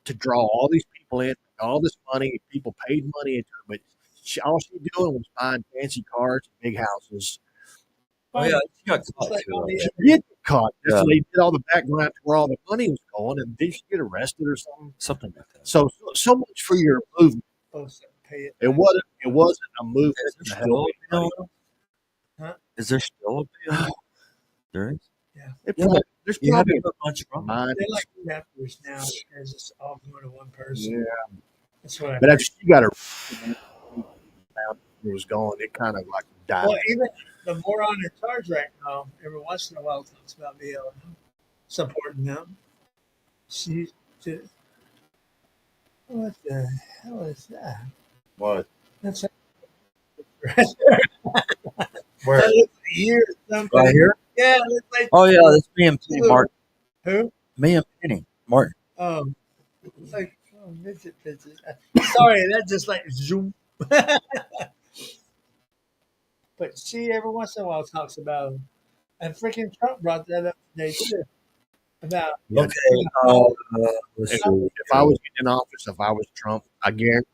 to draw all these people in, all this money. People paid money into it, but all she doing was buying fancy cars, big houses. oh yeah. She got It's caught like too. all the She did get caught. That's Yeah. what they did all the background to where all the money was going, and did she get arrested or something? Something like that. So much for your movement. folks that pay it. It wasn't a movement Is to there help still a anybody. bill? Huh? Is there still a bill? There is. Yeah, There's you probably haven't put much a from it. mind. They're like rappers now because it's all going to one person. Yeah, That's what I but heard. after she got her, it was gone. It kind of like died. Well, even the moron in charge right now, every once in a while, talks about BLM, supporting them. She just, what the hell is that? What? That's a, Where? that looks like a year or something. Right here? Yeah, it looks like Oh yeah, that's me and Penny Martin. who? Me and Penny Martin. It's like midget bitches. Sorry, that just like zoom. But she every once in a while talks about them. And freaking Trump brought that up today too. About Yeah. Okay. Let's If, see. if I was in office, if I was Trump, I guarantee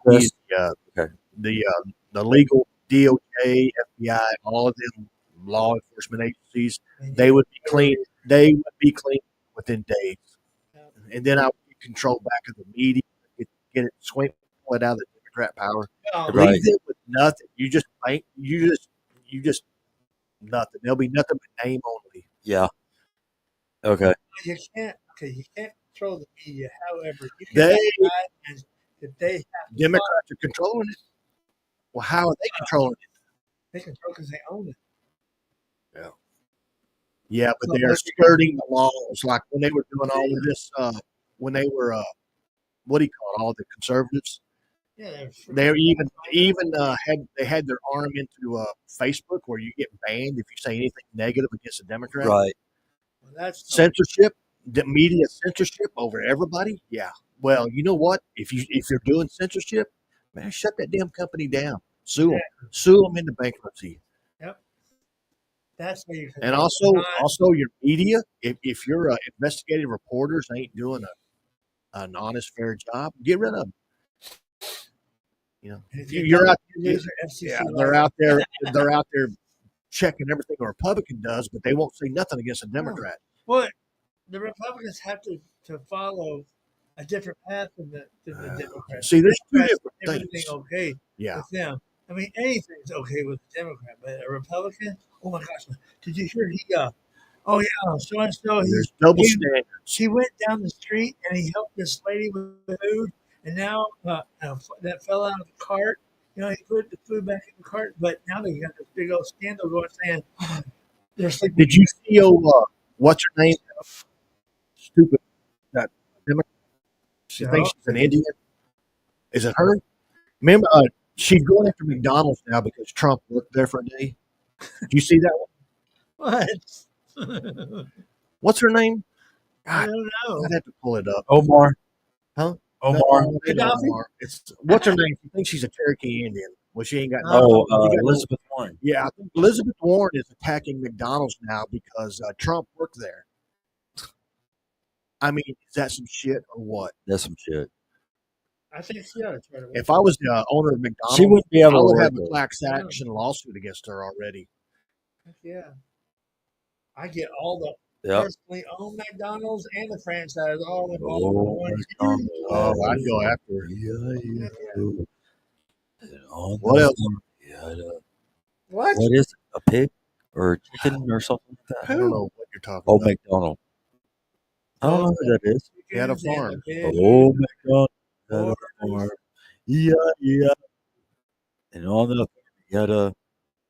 Yes. Okay. the legal DOJ, FBI, all of them law enforcement agencies, they would be clean. They would be clean within days, and then I would get control back of the media, get it swing it out of the Democrat power. Right. Leave it with nothing. You just nothing. There'll be nothing but name only. Yeah. Okay. you can't control the media. However, you can They have guidelines that they have to Democrats are controlling it. Well, how are they controlling it? they control because they own it. Yeah, but So they are skirting the laws. Like when they were doing all of this, when they were what do you call it? All the conservatives. Yeah, They're even had their arm into Facebook, where you get banned if you say anything negative against a Democrat. Right. well, that's Censorship, the media censorship over everybody. Yeah. Well, you know what? If you're doing censorship, man, shut that damn company down. Sue them into bankruptcy. Yep. That's where you can. And also your media. If your investigative reporters ain't doing an honest, fair job, get rid of them. You know, you're out. Yeah, they're out there. They're out there checking everything a Republican does, but they won't say nothing against a Democrat. Well, the Republicans have to follow a different path than the Democrats. See, there's two Democrats, different everything things. okay Yeah. with them. I mean, anything's okay with a Democrat, but a Republican. Oh my gosh! Did you hear he? Oh yeah, so and so. There's double he- standards. He went down the street and he helped this lady with food, and now that fell out of the cart. You know, he put the food back in the cart, but now they got this big old scandal going saying they're sleeping. Did you see what's her name? Stupid that Democrat. She thinks she's an Indian. Is it her? Remember, she's going after McDonald's now because Trump worked there for a day. Did you see that one? What? What's her name? I God, don't know. I'd have to pull it up. Omar. Huh? Omar. No, it ain't Omar. It's what's her name? She thinks she's a Cherokee Indian. Well, she ain't got. Oh, she got Elizabeth Warren. Yeah, I think Elizabeth Warren is attacking McDonald's now because Trump worked there. I mean, is that some shit or what? That's some shit. I think she ought to try to. If I was the owner of McDonald's, She wouldn't be I able would to have work a it. class action lawsuit against her already. Yeah. I get all the Yep. personally owned McDonald's and the franchise all involved Oh, in one. McDonald's. Oh, I'd go after her. Yeah. What else? Yeah. What? What is it? A pig or a chicken or something like I that? don't know what you're talking Oh, about. McDonald. I don't know who that is. He had a chickens and farm. big Oh my God. Had a horse. farm. Yeah, yeah. And on the he had a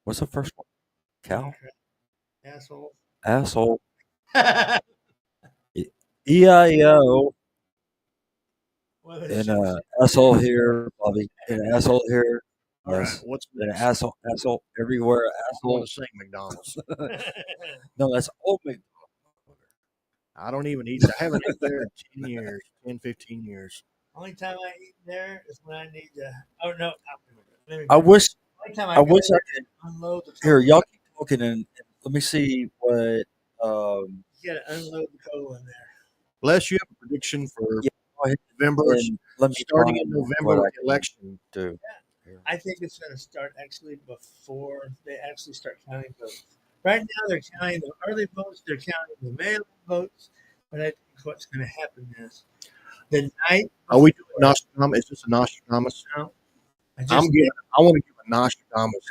what's the first one? Cow? Asshole. Asshole. E-I-E-I-O. Well, the And shit. asshole here, Bobby. And asshole here. All right, Yes. what's And next? asshole everywhere. I want Asshole. to sing McDonald's. No, that's old McDonald. I don't even eat. I haven't eaten there in 10 years, 10, 15 years. Only time I eat there is when I need to. Oh no! Let me I wish Only time I I go wish I there could to unload the here, coal. y'all keep talking and let me see what You gotta unload the coal in there. Les, you have a prediction for yeah, go ahead November, and let me starting in find November what with I the can election. do. I think it's going to start actually before they actually start counting votes. Right now, they're counting the early votes, they're counting the mail votes, but I think what's going to happen is the night Are we doing before, Nostradamus? Is this a Nostradamus? no, I I'm just giving. I want to give a Nostradamus.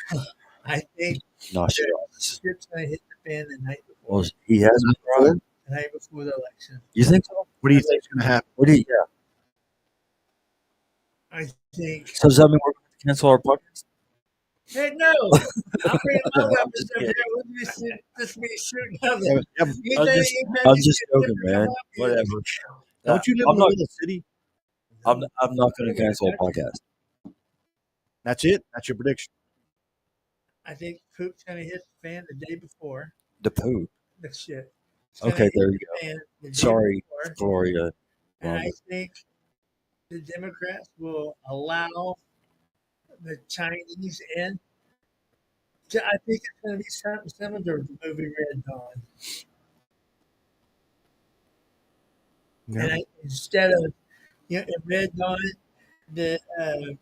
I think Nostradamus. shit's going to hit the fan the night before, Well, he has been trying. the night before the election. You think so? What do you think is going to happen? What do you? Yeah. I think. So does that mean we're going to cancel our podcast? Hey, no, I'm bringing my I'm weapons just up kidding. here. Just be shooting up Yeah, there. yeah, You think I'm you just see joking, Denver come man. up? Whatever. don't you live I'm in a not. little city? I'm not going to cancel a podcast. That's it. That's your prediction. I think poop's gonna hit the fan the day before. The poop. The shit. It's gonna Okay, hit there you the go. fan the day Sorry, before, Gloria. and I think the Democrats will allow the Chinese in. I think it's gonna be something similar to the movie Red Dawn, Yeah. and instead of in Red Dawn, the uh,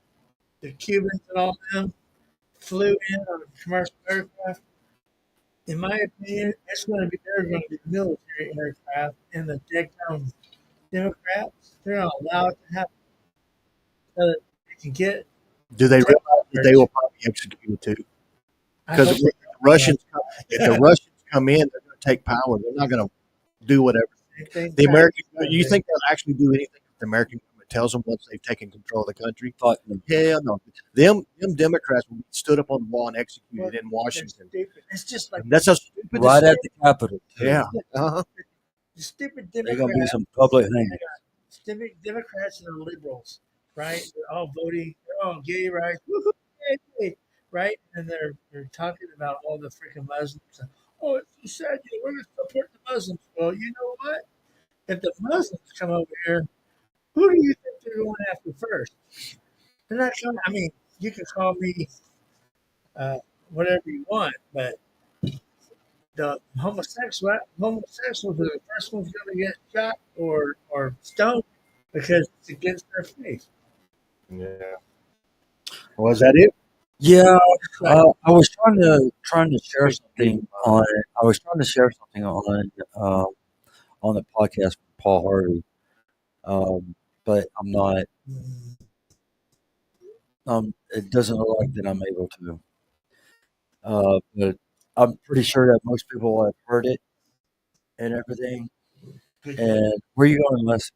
the Cubans and all them flew in on a commercial aircraft. In my opinion, they're going to be military aircraft, and the Deccan Democrats they're going to allow it to happen so that they can get. Do they realize that they will probably execute it too? Because if the Russians come in, they're going to take power. They're not going to do whatever. The American, you think they'll actually do anything if the American government tells them once they've taken control of the country? Thought, Hell no. Them Democrats will be stood up on the wall and executed in Washington. It's just like That's how stupid. right at the Capitol. Too. Yeah. Uh-huh. the stupid They're going to be Democrats. some public hanging. Stupid Democrats and the liberals, right? They're all voting. They're all gay rights. Woo-hoo, yay, right? And they're talking about all the freaking Muslims. Oh, it's so sad. We're going to support the Muslims. Well, you know what? If the Muslims come over here, who do you think they're going after first? They're not coming. I mean, you can call me whatever you want, but the homosexuals are the first ones going to get shot or stoned because it's against their faith. Yeah. Was that it? Yeah, I was trying to share something on. I was trying to share something on the podcast with Paul Harvey, but I'm not. It doesn't look like that I'm able to. But I'm pretty sure that most people have heard it and everything. And where you going, Les?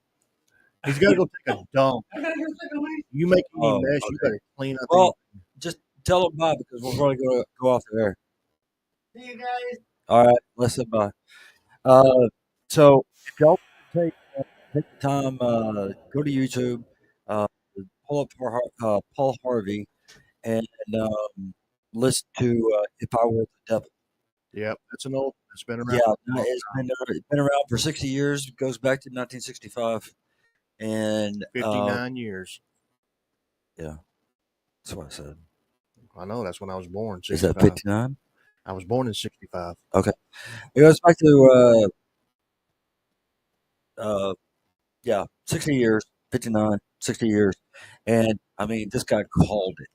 He's got to go take a dump. I gotta go take a leak. You make any Oh, mess, you okay. better clean up. Well, just tell them bye because we're going to go off the air. See you guys. All right, listen, bye. So if y'all take the time, go to YouTube, uh, pull up Paul Harvey, and listen to "If I Were the Devil." Yep, that's an old. It's been around. Yeah, no, it's been around for 60 years. It goes back to 1965, and 59 years. yeah, that's what I said. I know. That's when I was born. Is that 65. 59? I was born in 65. Okay, it goes back to yeah, 60 years, 59, 60 years, and I mean this guy called it.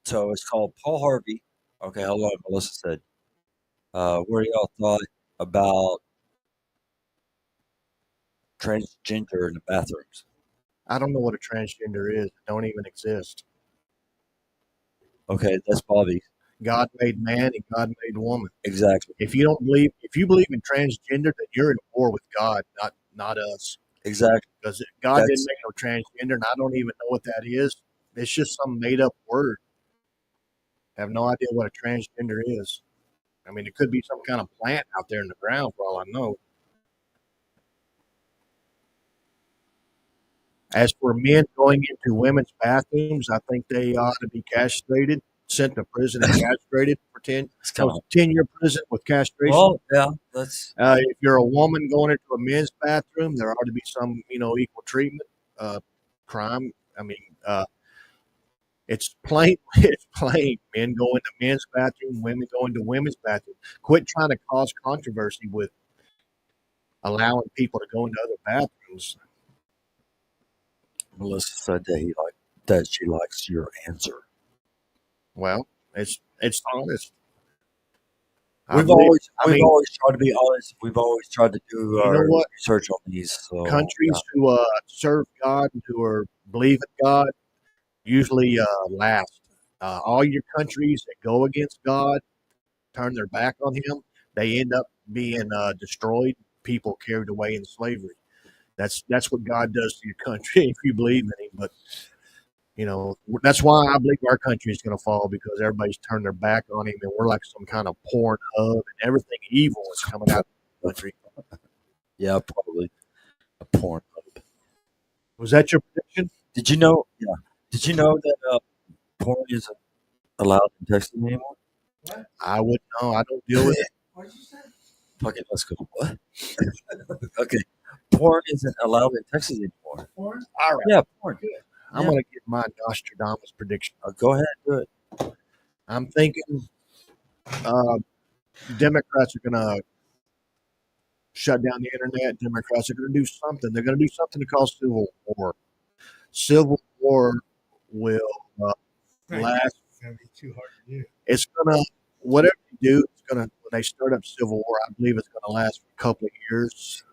So it's called Paul Harvey. Okay, hold on, Melissa said. What do y'all thought about transgender in the bathrooms? I don't know what a transgender is. It don't even exist. Okay, that's Bobby. God made man and God made woman. Exactly. If you believe in transgender, then you're in war with God, not us. Exactly. Because God That's didn't make no transgender, and I don't even know what that is. It's just some made up word. I have no idea what a transgender is. I mean, it could be some kind of plant out there in the ground for all I know. As for men going into women's bathrooms, I think they ought to be castrated, sent to prison and castrated for 10, it's kind of 10-year prison with castration. well, yeah. That's If you're a woman going into a men's bathroom, there ought to be some, equal treatment crime. I mean, it's plain. It's plain. Men go into men's bathroom, women go into women's bathroom. Quit trying to cause controversy with allowing people to go into other bathrooms. Melissa said that she likes your answer. Well, it's honest. We've always tried to be honest. We've always tried to do You know our what? research on these. So Countries who serve God and who believe in God usually last. All your countries that go against God, turn their back on Him, they end up being destroyed. People carried away in slavery. That's what God does to your country if you believe in Him. But that's why I believe our country is going to fall, because everybody's turned their back on Him, and we're like some kind of porn hub, and everything evil is coming out of the country. yeah, probably a porn hub. Was that your prediction? Did you know? Yeah. Did you know that porn isn't allowed in Texas anymore? What? I wouldn't know. I don't deal with it. What did you say? Okay, let's go. What? Okay, porn isn't allowed in Texas anymore. Porn? All right. Yeah, porn. I'm Yeah. going to give my Nostradamus prediction. Go ahead, do it. I'm thinking Democrats are going to shut down the internet. Democrats are going to do something. They're going to do something to cause civil war. Civil war will last. It's going to be too hard to do. It's going to, whatever you do, it's going to, when they start up civil war, I believe it's going to last for a couple of years.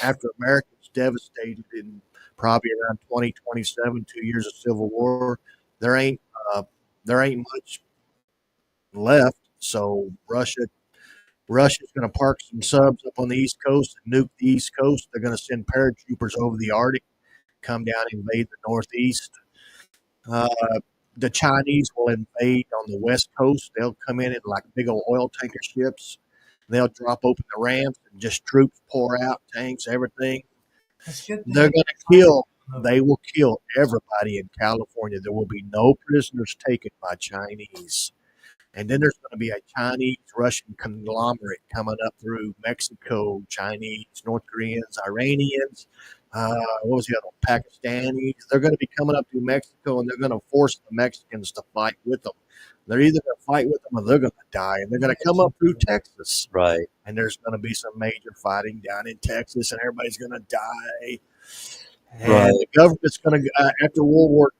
After America's devastated in probably around 2027, 2 years of civil war, there ain't much left. So Russia's going to park some subs up on the East Coast and nuke the East Coast. They're going to send paratroopers over the Arctic, come down and invade the Northeast. The Chinese will invade on the West Coast. They'll come in like big old oil tanker ships. They'll drop open the ramps and just troops pour out, tanks, everything. They're going to kill. They will kill everybody in California. There will be no prisoners taken by Chinese. And then there's going to be a Chinese-Russian conglomerate coming up through Mexico, Chinese, North Koreans, Iranians, what was the other one? Pakistanis. They're going to be coming up through Mexico, and they're going to force the Mexicans to fight with them. They're either going to fight with them or they're going to die, and they're going to come up through Texas. Right. And there's going to be some major fighting down in Texas, and everybody's going to die. And the government's going to, after World War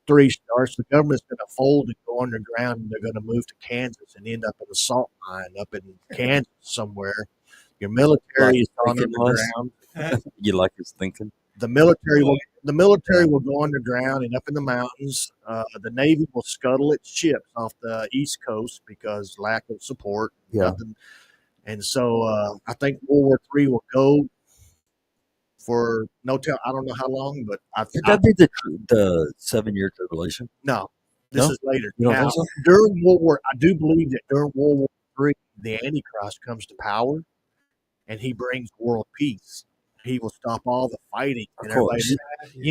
III starts, the government's going to fold and go underground, and they're going to move to Kansas and end up in a salt mine up in Kansas somewhere. Your military is on underground. You like his thinking? The military will go underground and up in the mountains. The Navy will scuttle its ships off the East Coast because lack of support. Yeah. Nothing. And so I think World War III will go for no tell. I don't know how long, but Could that be the 7-year tribulation? No, this No? is later. You don't Now, think so? during World War, I do believe that during World War III, the Antichrist comes to power, and he brings world peace. He will stop all the fighting. Of And course. everybody,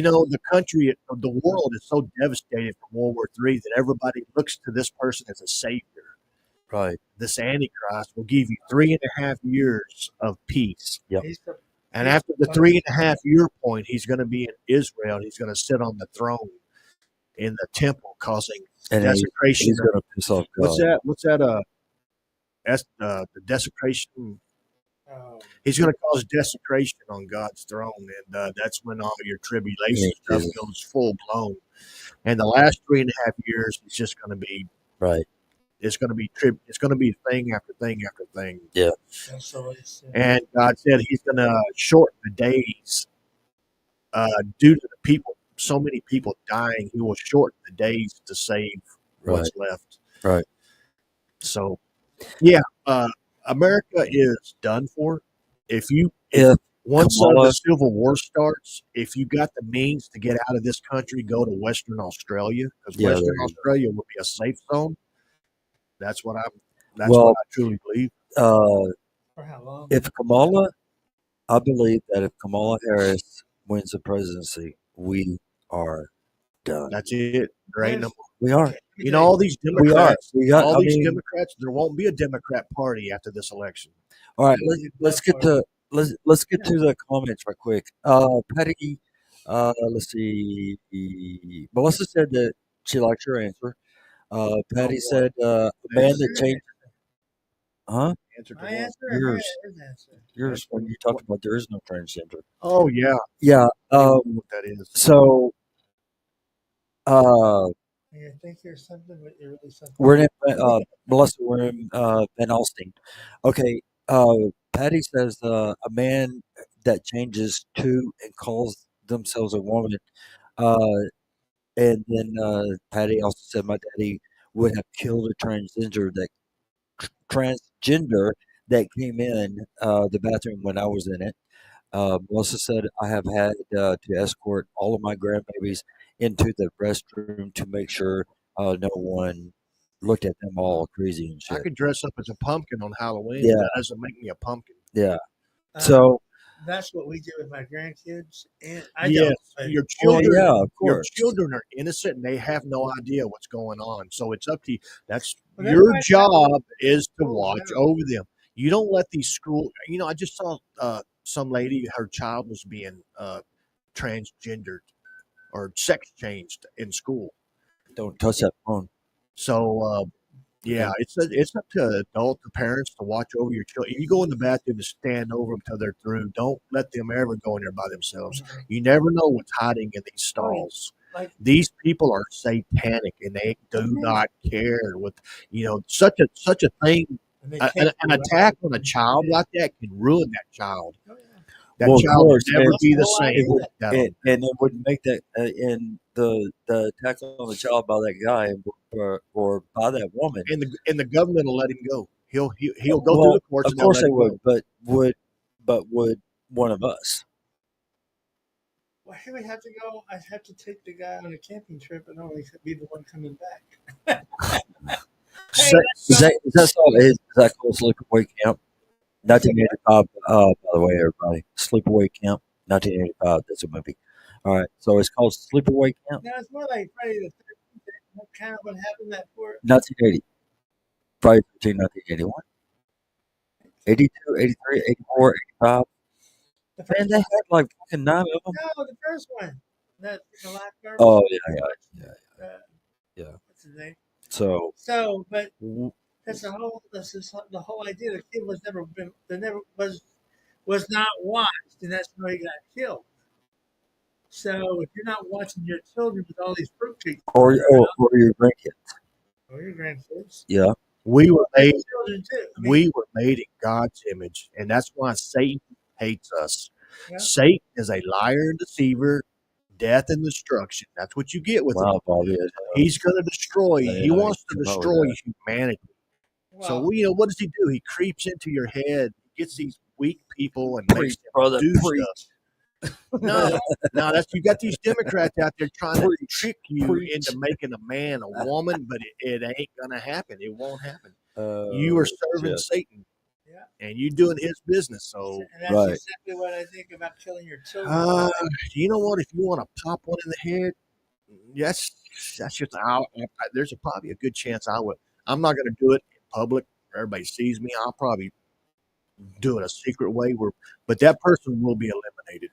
the world is so devastated from World War III that everybody looks to this person as a savior. Right. This Antichrist will give you 3.5 years of peace. Yep. And after the 3.5 year point, he's going to be in Israel. And he's going to sit on the throne in the temple, causing desecration. He's going to piss off God. What's that? That's the desecration. He's going to cause desecration on God's throne, and that's when all your tribulation stuff goes full blown. And the last 3.5 years, it's just going to be right. It's going to be It's going to be thing after thing after thing. Yeah. And God said He's going to shorten the days due to the people. So many people dying, He will shorten the days to save what's left. Right. So, yeah, America is done for. If If once the Kamala, Civil War starts, if you got the means to get out of this country, go to Western Australia because yeah, there Western you go. Australia will be a safe zone. That's what I'm. That's what Well, I truly believe. For how long? if Kamala, I believe that if Kamala Harris wins the presidency, we are done. That's it. There ain't no. We are. Okay, You know, all these We are. Democrats, We got. all I these mean, Democrats. There won't be a Democrat party after this election. all right. Let's get to let's get to the comments right quick. Patty, let's see. Melissa said that she likes your answer. Patty said, "A man that changed." Huh? Answer to My what? answer or Yours. his answer? Yours. When you talked about there is no transgender. Oh yeah, Yeah. I don't know what that is. So, uh, I think there's something, but you're really something. we're in Melissa. We're in Van Alstyne. Okay. Uh, Patty says a man that changes to and calls themselves a woman. Uh, and then Patty also said my daddy would have killed a transgender that came in the bathroom when I was in it. Melissa said I have had to escort all of my grandbabies into the restroom to make sure no one looked at them all crazy and I shit. could dress up as a pumpkin on Halloween. Yeah, That doesn't make me a pumpkin. yeah. Uh, So, that's what we do with my grandkids, and I Yes, don't. But your well, children, yeah, of your course. children are innocent and they have no idea what's going on. So it's up to you. That's Well, that's your why I job is to schools watch now. over them. You don't let these school. You know, I just saw some lady. Her child was being transgendered or sex changed in school. Don't touch that phone. So yeah, it's up to adult the parents to watch over your children. If you go in the bathroom and stand over them till they're through, don't let them ever go in there by themselves. You never know what's hiding in these stalls. Like These people are satanic and they do not care with such a thing. and they An, take an you attack out. on a child like that can ruin that child. Oh, yeah. That Well, of child will course, never and be the Whole same. it would, That and it would make that and the attack on the child by that guy or by that woman. and the government will let him go. He'll go through Well, the courts of and they'll course let they him go. would, but would one of us? Well, he would have to go. I'd have to take the guy on a camping trip and only be the one coming back. Hey, Sa- Is that all? Is that called Sleepaway Camp? 1985. By the way, everybody, Sleepaway Camp, 1985. That's a movie. All right, so it's called Sleepaway Camp, no, it's more like Friday the 13th. That's kind of what happened that poor. 1980, Friday 13, 1981, 82, 83, 84, 85. The Man, first they one. had like fucking 9 of them. No, the first one. The last garbage. Oh yeah. What's his name? So So, but w- that's the whole idea. The kid was not watched, and that's why he got killed. So if you're not watching your children with all these fruitcakes or your grandkids. or your grandkids, Yeah. we were made children too. I mean, we were made in God's image, and that's why Satan hates us. yeah. Satan is a liar and deceiver, death and destruction. That's what you get with him. Wow, Bobby. He's going to destroy. He I wants to came up with destroy that. humanity. So Well, what does he do? He creeps into your head, gets these weak people, and Preach, makes them brother, do preach. stuff. No, no, that's you got these Democrats out there trying to trick you Preach. into making a man a woman, but it ain't gonna happen. It won't happen. You are serving Shit. Satan, yeah. and you doing his business. So, And that's Right. exactly what I think about killing your children. you know what? If you want to pop one in the head, yes, that's just there's probably a good chance I would. I'm not going to do it in public where everybody sees me. I'll probably do it a secret way but that person will be eliminated.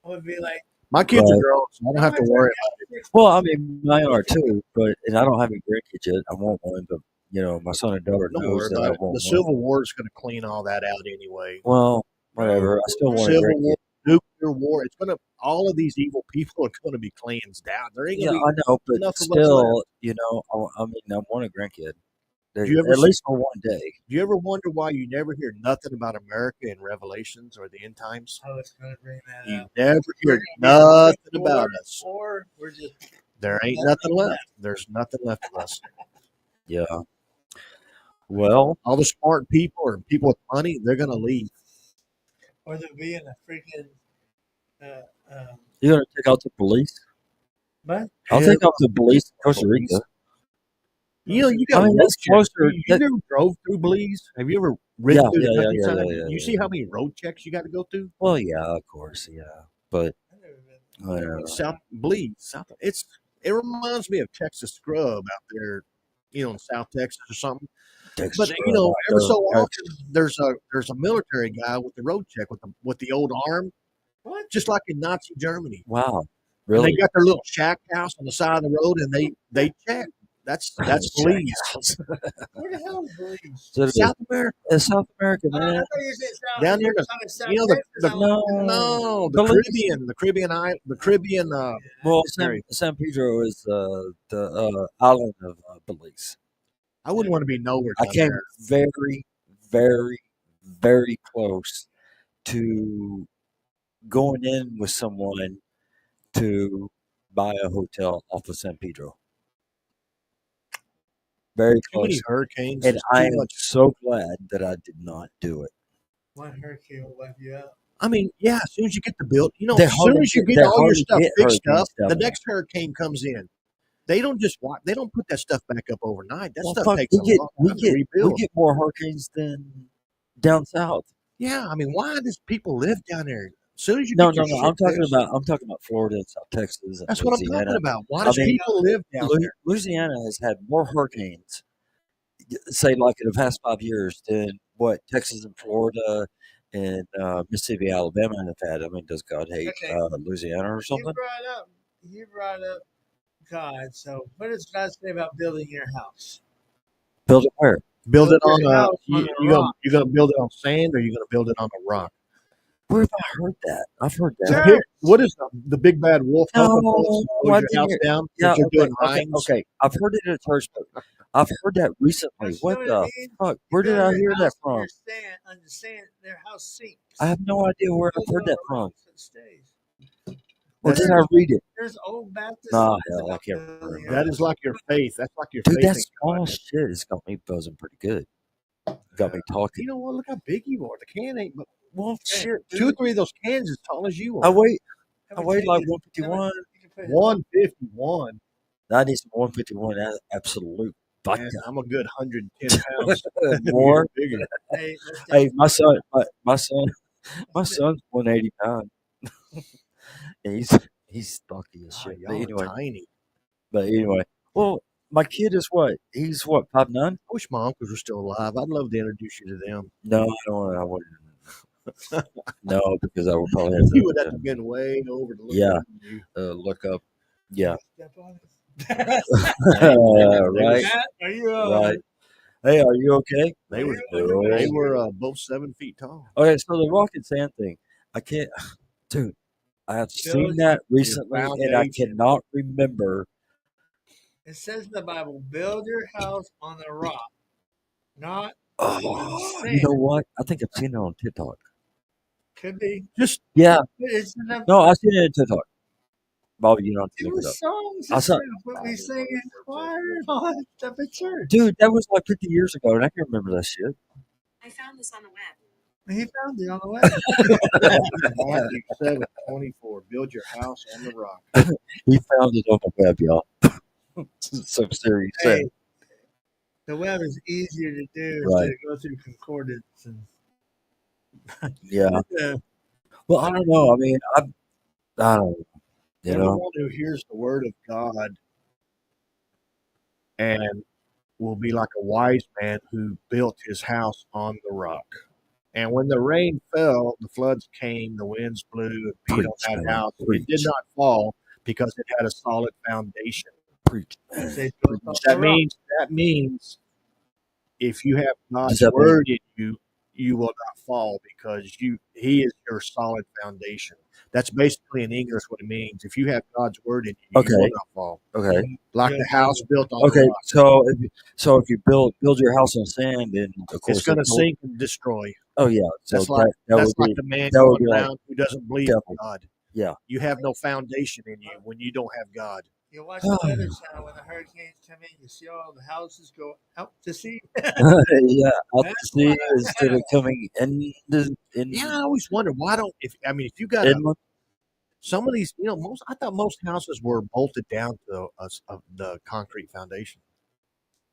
I would be like, My kids are Right. grown, so I don't have to worry about it. Well, I mean, mine are too, and I don't have any grandkids yet. I want one, but my son and daughter Don't knows worry that I about it. want The one. Civil War is going to clean all that out anyway. Well, whatever. I still want a Civil grandkid. War, nuclear war. It's going to. All of these evil people are going to be cleansed out. There ain't Yeah, going to I know, be but enough of us still, left. I mean, I want a grandkid. Do you ever At least for one day. Do you ever wonder why you never hear nothing about America in Revelations or the end times? I was going to bring that You up. never We're hear gonna be nothing the about poor, us. or we're just There ain't nothing left. There's nothing left of us. Yeah. Well, All the smart people or people with money, they're going to leave. Or they'll be in a freaking. you're gonna take out the police. But I'll take out the police in Costa Rica. You know, you I got mean, road that's checks. closer. You That, never drove through Belize? Have you ever ridden yeah, through yeah, the yeah, yeah, countryside? yeah, yeah, You see yeah. how many road checks you got to go through? Well, yeah, of course, yeah, but I've never been. South Belize, South. It reminds me of Texas Scrub out there, in South Texas or something. Texas But scrub out every there. so often there's a military guy with the road check with the old arm, What? just like in Nazi Germany. Wow, And really? they got their little shack house on the side of the road, and they check. That's Belize, Jackass. Where the hell is Belize? So it is. South America. It's South America, I man. thought you said South. Down You here, were talking South you know Texas. the I'm like, No, the Belize. Caribbean. Well, Mary. San Pedro is the island of Belize. I wouldn't want to be nowhere I down came there. very, very, very close to going in with someone to buy a hotel off of San Pedro. Very Too many close. hurricanes. And It's I too am much. so glad that I did not do it. one hurricane will wipe you out. I mean, yeah. As soon as you get the build, They as soon hardly as you get- get they all your hardly stuff get fixed hurricanes up, down the there. next hurricane comes in. They don't just they don't put that stuff back up overnight. That Well, stuff fuck, takes a long time to we rebuild. get more hurricanes than down south. Yeah, I mean, why does people live down there? As soon as you No, get your no, no. shit fixed, I'm talking about Florida and South Texas and that's what I'm talking Louisiana. about. Why I does mean, people live down there? Louisiana has had more hurricanes, say like in the past 5 years, than what Texas and Florida and Mississippi, Alabama have had. I mean, does God hate Okay. Louisiana or something? You brought up God. So what does God say about building your house? Build it where? Build it Build your on house on a rock. you gonna build it on sand or you gonna build it on a rock? Where have I heard that? I've heard that. Sure. What is the big bad wolf? No, Help us I close didn't your house hear- down. Yeah, That you're okay, doing okay, rhymes. okay. I've heard it at church, but I've heard that recently. You What know the I mean? fuck? Where did I hear that from? On the sand, their house sinks. I have no idea where I've Build it heard on that a from. rock so it stays. Or did I read it? There's old Baptist. Nah, songs hell, I about can't building remember. your That house. is like your faith. That's like your Dude, faith. that in small God. shit has got me buzzing pretty good. Got me talking. You know what? Look how big you are. The can ain't but Well, shit, 2 or dude. 3 of those cans as tall as you I are. weigh Have I a weigh take like it. 151. You can put it- 151. I need some 151 absolute vodka. Man, I'm a good 110 pounds. More. Bigger. Hey, let's Hey, take- my son's 180 pounds. And he's stocky as Ah, shit. y'all are tiny. But anyway, well, my kid is what? He's what, 5'9"? I wish my uncles were still alive. I'd love to introduce you to them. No, I don't. I wouldn't. No, because I would probably have You would to have to been way over to look Yeah. at you. look up. Yeah. Step on it. Right. Matt, are you Right. Hey, are you okay? They were No. they were both 7 feet tall. Okay, so the rock and sand thing, I can't, dude. I have seen that recently, and I foundation. cannot remember. It says in the Bible, build your house on the rock, not Oh, sand. you know what? I think I've seen it on TikTok. Could be. Just Yeah, It's in the no, I've seen it on TikTok. Bobby, you don't have to it look it was up. songs I and saw- stuff when we sang in choir and all that stuff at church. Dude, that was like 50 years ago, and I can remember that shit. I found this on the web. He found it on the web. Matthew 7:24. Build your house on the rock. He found it on the web, y'all. So serious. Hey, the web is easier to do Right. instead of go through concordance and Yeah. Well, I don't know. I mean, I don't know. You know? Everyone who hears the word of God and will be like a wise man who built his house on the rock. And when the rain fell, the floods came, the winds blew and beat on Preach, that man, house. It preach. did not fall because it had a solid foundation. Preach, man. they built off the That rock. means if you have God's that mean- word in you, you will not fall because He is your solid foundation. That's basically in English what it means. If you have God's word in you, you Okay. will not fall. Okay. Like Yeah. the house built on Okay. the rock. So if you build your house on sand, then of course It's going to it'll- sink and destroy. Oh yeah. So That's like that that's would like be the man that would going be like around who doesn't believe in devil. God. Yeah. You have no foundation in you when you don't have God. You watch the Weather Channel when the hurricanes come in. You see all the houses go out to sea. Yeah, out to That's sea why. instead of coming in Yeah, I always wonder why don't if you got a inland. some of these most I thought most houses were bolted down to the concrete foundation.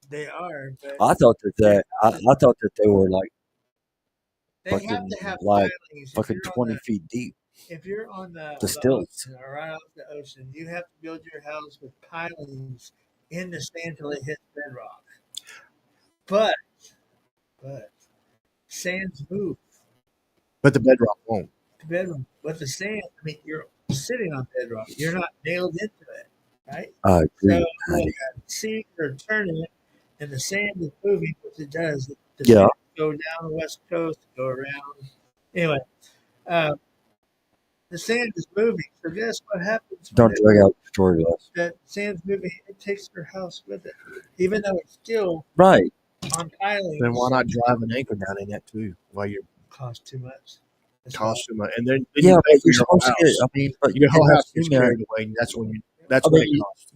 They are, but I thought I thought that they were like they have fucking to have like pilings. fucking 20 feet deep. If you're on The the stilts. ocean or right off the ocean, you have to build your house with pilings in the sand till it hits bedrock. But but sands move But the bedrock won't. to bedrock. But the sand, I mean, you're sitting on bedrock. You're not nailed into it, right? I So agree. when the seas are turning and the sand is moving, which it does. The Yeah. sand go down the west coast, go around. Anyway, uh, the sand is moving. So guess what happens when Don't drag out the story less. that sand's moving? It takes your house with it, even though it's still Right. on pilings. Then why not drive an anchor down in that too? While you're Cost too much. That's cost too much, and then Yeah, you pay but for you're your whole supposed to get. house. I mean, but Your whole you're house gets assuming that- carried away, and that's I what mean, it costs.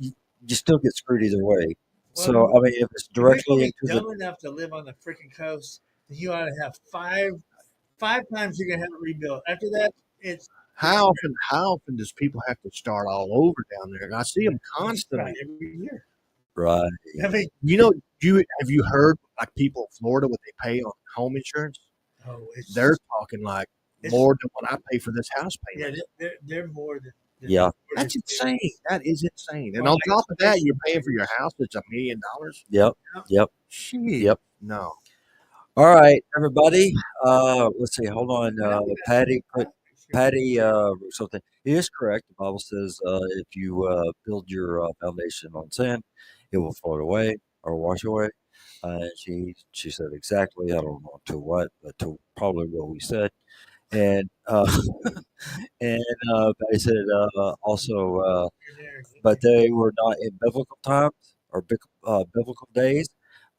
you still get screwed either way. So Well, I mean, if it's if you're gonna directly be into the dumb enough to live on the freaking coast, then you ought to have five times you're gonna have it rebuilt. After that, it's How often does people have to start all over down there? I see them constantly. every year. right. I mean, Have you heard like people in Florida what they pay on home insurance? oh, it's They're talking like It's- more than what I pay for this house yeah, payment. they're more than Yeah. more That's than- insane. That is insane. And Well, on I top of guess- that, you're paying for your house that's $1 million. Yep. Yep. Shit. Yep. No. All right, everybody. Let's see. Hold on. Patty put Patty something. He is correct. The Bible says if you build your foundation on sand, it will float away or wash away. She said exactly. I don't know to what, but to probably what we said. And and Patty said also, but they were not in biblical times or biblical days.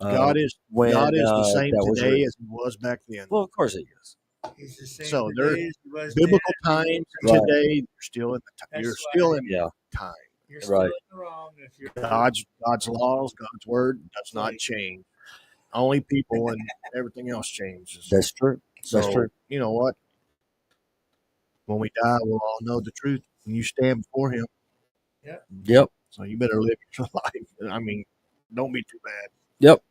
God is when the same that was today written. as he was back then. Well, of course it is. He's the same So they're today as he was Biblical then. times Right. today, you're still in That's you're why- still in Yeah. time. You're still Right. in the wrong if you're God's laws, God's word does not Right. change. Only people and everything else changes. That's true. That's So, true. you know what? When we die, we'll all know the truth. When you stand before Him, Yep. so you better live your life. I mean, don't be too bad. Yep.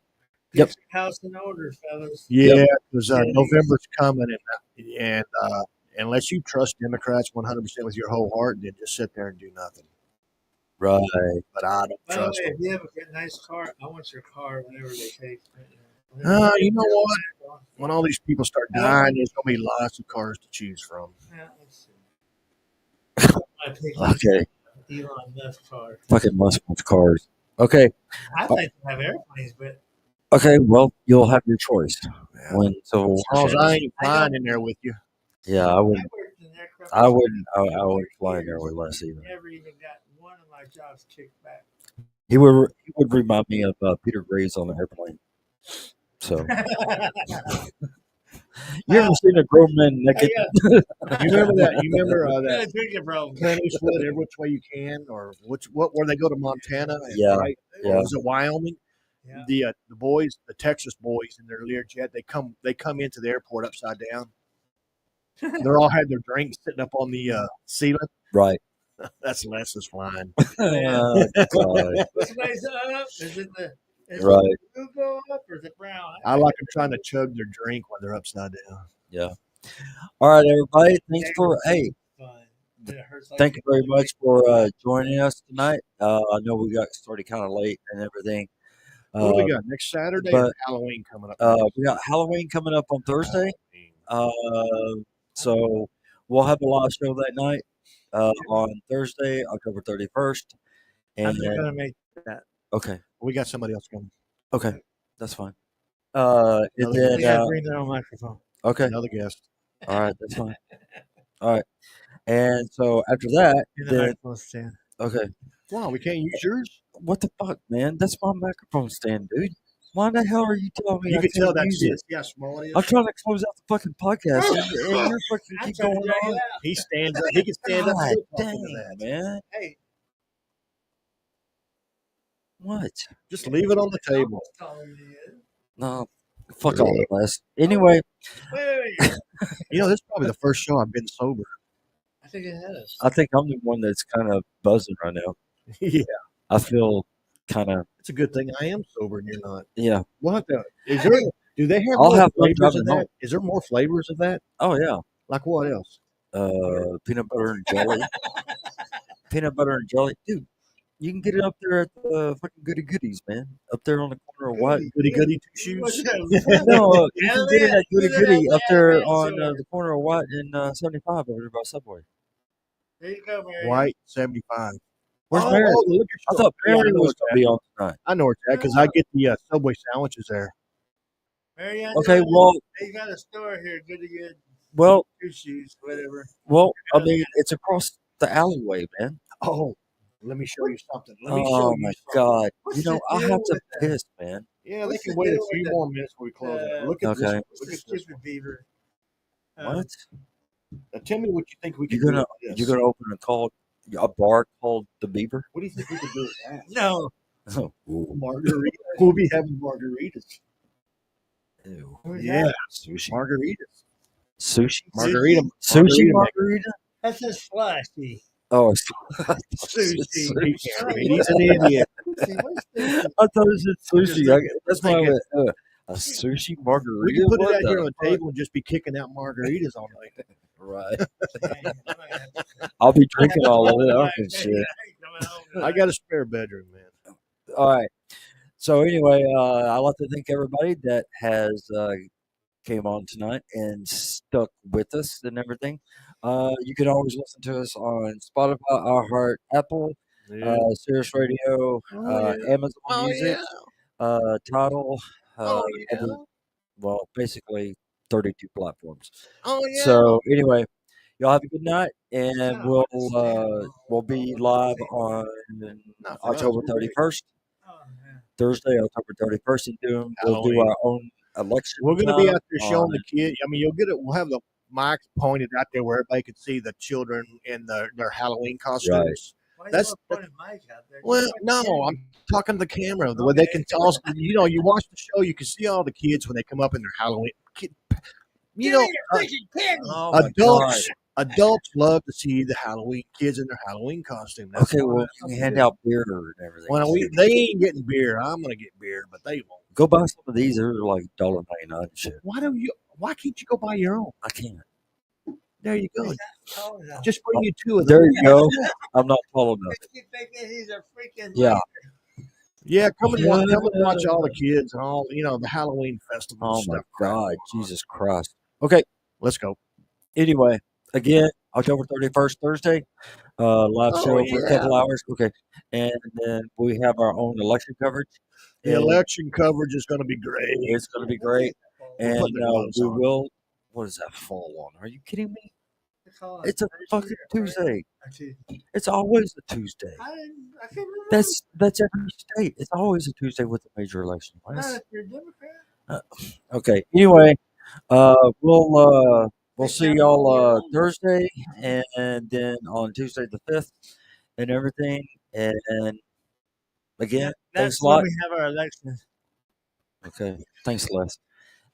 Get your house in order, fellas. Yeah, because Yeah. November's coming, and unless you trust Democrats 100% with your whole heart, then just sit there and do nothing. Right. But I don't By the trust way, them. if you have a good, nice car, I want your car whenever they take. You know what? When all these people start dying, there's gonna be lots of cars to choose from. Yeah, let's see. I pick Okay. Elon Musk car. Fucking Musk's cars. Okay. I'd like to have airplanes, but Okay. Well, you'll have your choice. Yeah. When Civil As War long as I ends. ain't flying in there with you. Yeah, I I wouldn't. worked in aircraft. I wouldn't. I wouldn't fly in there with Les either. Never even got one of my jobs kicked back. He would remind me of Peter Graves on the airplane. So you ever seen a grown man naked? You remember that? You remember Got that a drinking problem. Clint Eastwood, Every Which Way You Can, or where they go to Montana? And Yeah, Right? yeah. Or was it Wyoming? Yeah. The boys, the Texas boys in their Learjet, they come into the airport upside down. They're all had their drinks sitting up on the ceiling. Right. That's Les's flying. God. Which way's up? Is it the Right. blue go up or is it brown? I like them trying to chug their drink when they're upside down. Yeah. All right, everybody. Thanks for Fun. It hurts like thank you very much for joining us tonight. I know we got started kind of late and everything. What do we got next Saturday? but, Or Halloween coming up. We got Halloween coming up on Thursday. Halloween. So we'll have a live show that night on Thursday, October 31st. I'm And not gonna make that. okay, We got somebody else coming. okay, that's fine. And Another then They gotta bring their own microphone. okay, Another guest. all right, that's fine. All right, and so after that, In the then microphone stand. okay, Wow, we can't use yours? what the fuck, man? That's my microphone stand, dude. Why the hell are you telling me You I can tell can't that's use it? Yeah, small it I'm is. trying to close out the fucking podcast, and you're fucking I'm keep trying going to drag on. it out. He stands up. He can stand up. God and talk dang, into that. man. Hey, What? Just leave it on the table. No, fuck all that mess. Anyway, Wait. You know, this is probably the first show I've been sober. I think it has. I think I'm the one that's kind of buzzing right now. Yeah, I feel kind of, it's a good thing I am sober and you're not. yeah. What the? Is there? Do they have I'll more have fun flavors driving of home. that? Is there more flavors of that? Oh, yeah. Like what else? Peanut butter and jelly. Peanut butter and jelly. Dude, you can get it up there at the fucking Goody Goodies, man. Up there on the corner of what? Goody goody two shoes. No, you can get it at Goody Goody up there on Sure. the corner of White and 75 over there by Subway. There you go, Mary. White 75. Where's Oh, Mary? oh, the liquor I store. thought Yeah, Mary know was it's going to be on tonight. I know where it's at because I get the Subway sandwiches there. Mary, I Okay, know well, they got a store here, good to get well, two shoes, whatever. I mean, it's across the alleyway, man. Oh, let me show you something. Let me show Oh you my something. God! What's You know, the I deal have to with that? piss, man. Yeah, What's they can the wait a deal few with more minutes before we close it. Look at Okay. this. What's Look the at this. stupid beaver? What? Now, tell me what you think we can You're do gonna with this. you're gonna open a bar called the Beaver? What do you think we can do with that? No. Oh, ooh, Margarita. We'll be having margaritas. ew. Yeah, Sushi, margaritas. sushi, Margarita. sushi, Margarita. margarita. That's just slushy. Oh, Sushi. He can't read. He's an idiot. What's this? I thought it said sushi. That's why I thinking- went, a sushi margarita. We can put What it out here on the the table and just be kicking out margaritas all night. fuck? Right. I'll be drinking all of it. I don't give a shit. I got a spare bedroom, man. All right. So anyway, I'd like to thank everybody that has came on tonight and stuck with us and everything. You can always listen to us on Spotify, iHeart, Apple, Yeah. Sirius Radio, Oh, yeah. Amazon Music, Tidal, Oh, yeah. well, basically 32 platforms. Oh, yeah. So anyway, y'all have a good night, and we'll be live on Not for us. October 31st. Thursday, October 31st, and we'll do Halloween. our own election. We're going to be out there time showing the on- kids. I mean, you'll get it. We'll have the mics pointed out there where everybody can see the children in their Halloween costumes. That's- Well, no, I'm talking to the camera. The way they can tell us, you watch the show, you can see all the kids when they come up in their Halloween. Oh my God. Adults love to see the Halloween kids in their Halloween costume. That's Okay, all well, that's you can up hand to out beer and everything. Well, they ain't getting beer. I'm gonna get beer, but they won't. Go buy some of these. They're like $1.99 and shit. Why can't you go buy your own? I can't. There you go. Just bring you two of them. There you go. I'm not tall enough. He's a freaking Yeah. Yeah, come and watch all the kids and all the Halloween festival. Oh and my stuff. God, Jesus Christ. Okay. Let's go. Anyway, again, October 31st, Thursday, live Oh, show for a yeah. couple hours. Okay. And then we have our own election coverage. The And election coverage is going to be great. it's going to be great. And put the gloves we on. will, what does that fall on? Are you kidding me? It's a fucking Tuesday. It's always a Tuesday. I can't remember. That's every state. It's always a Tuesday with a major election. Not if you're a Democrat. Okay. Anyway, we'll see y'all Thursday and then on Tuesday the 5th and everything. And again, thanks That's a lot. when we have our election. Okay. Thanks, Les.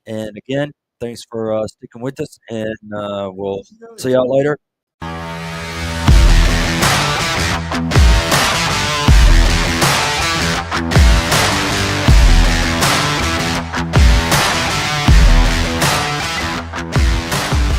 And again, thanks for sticking with us. And we'll see y'all later.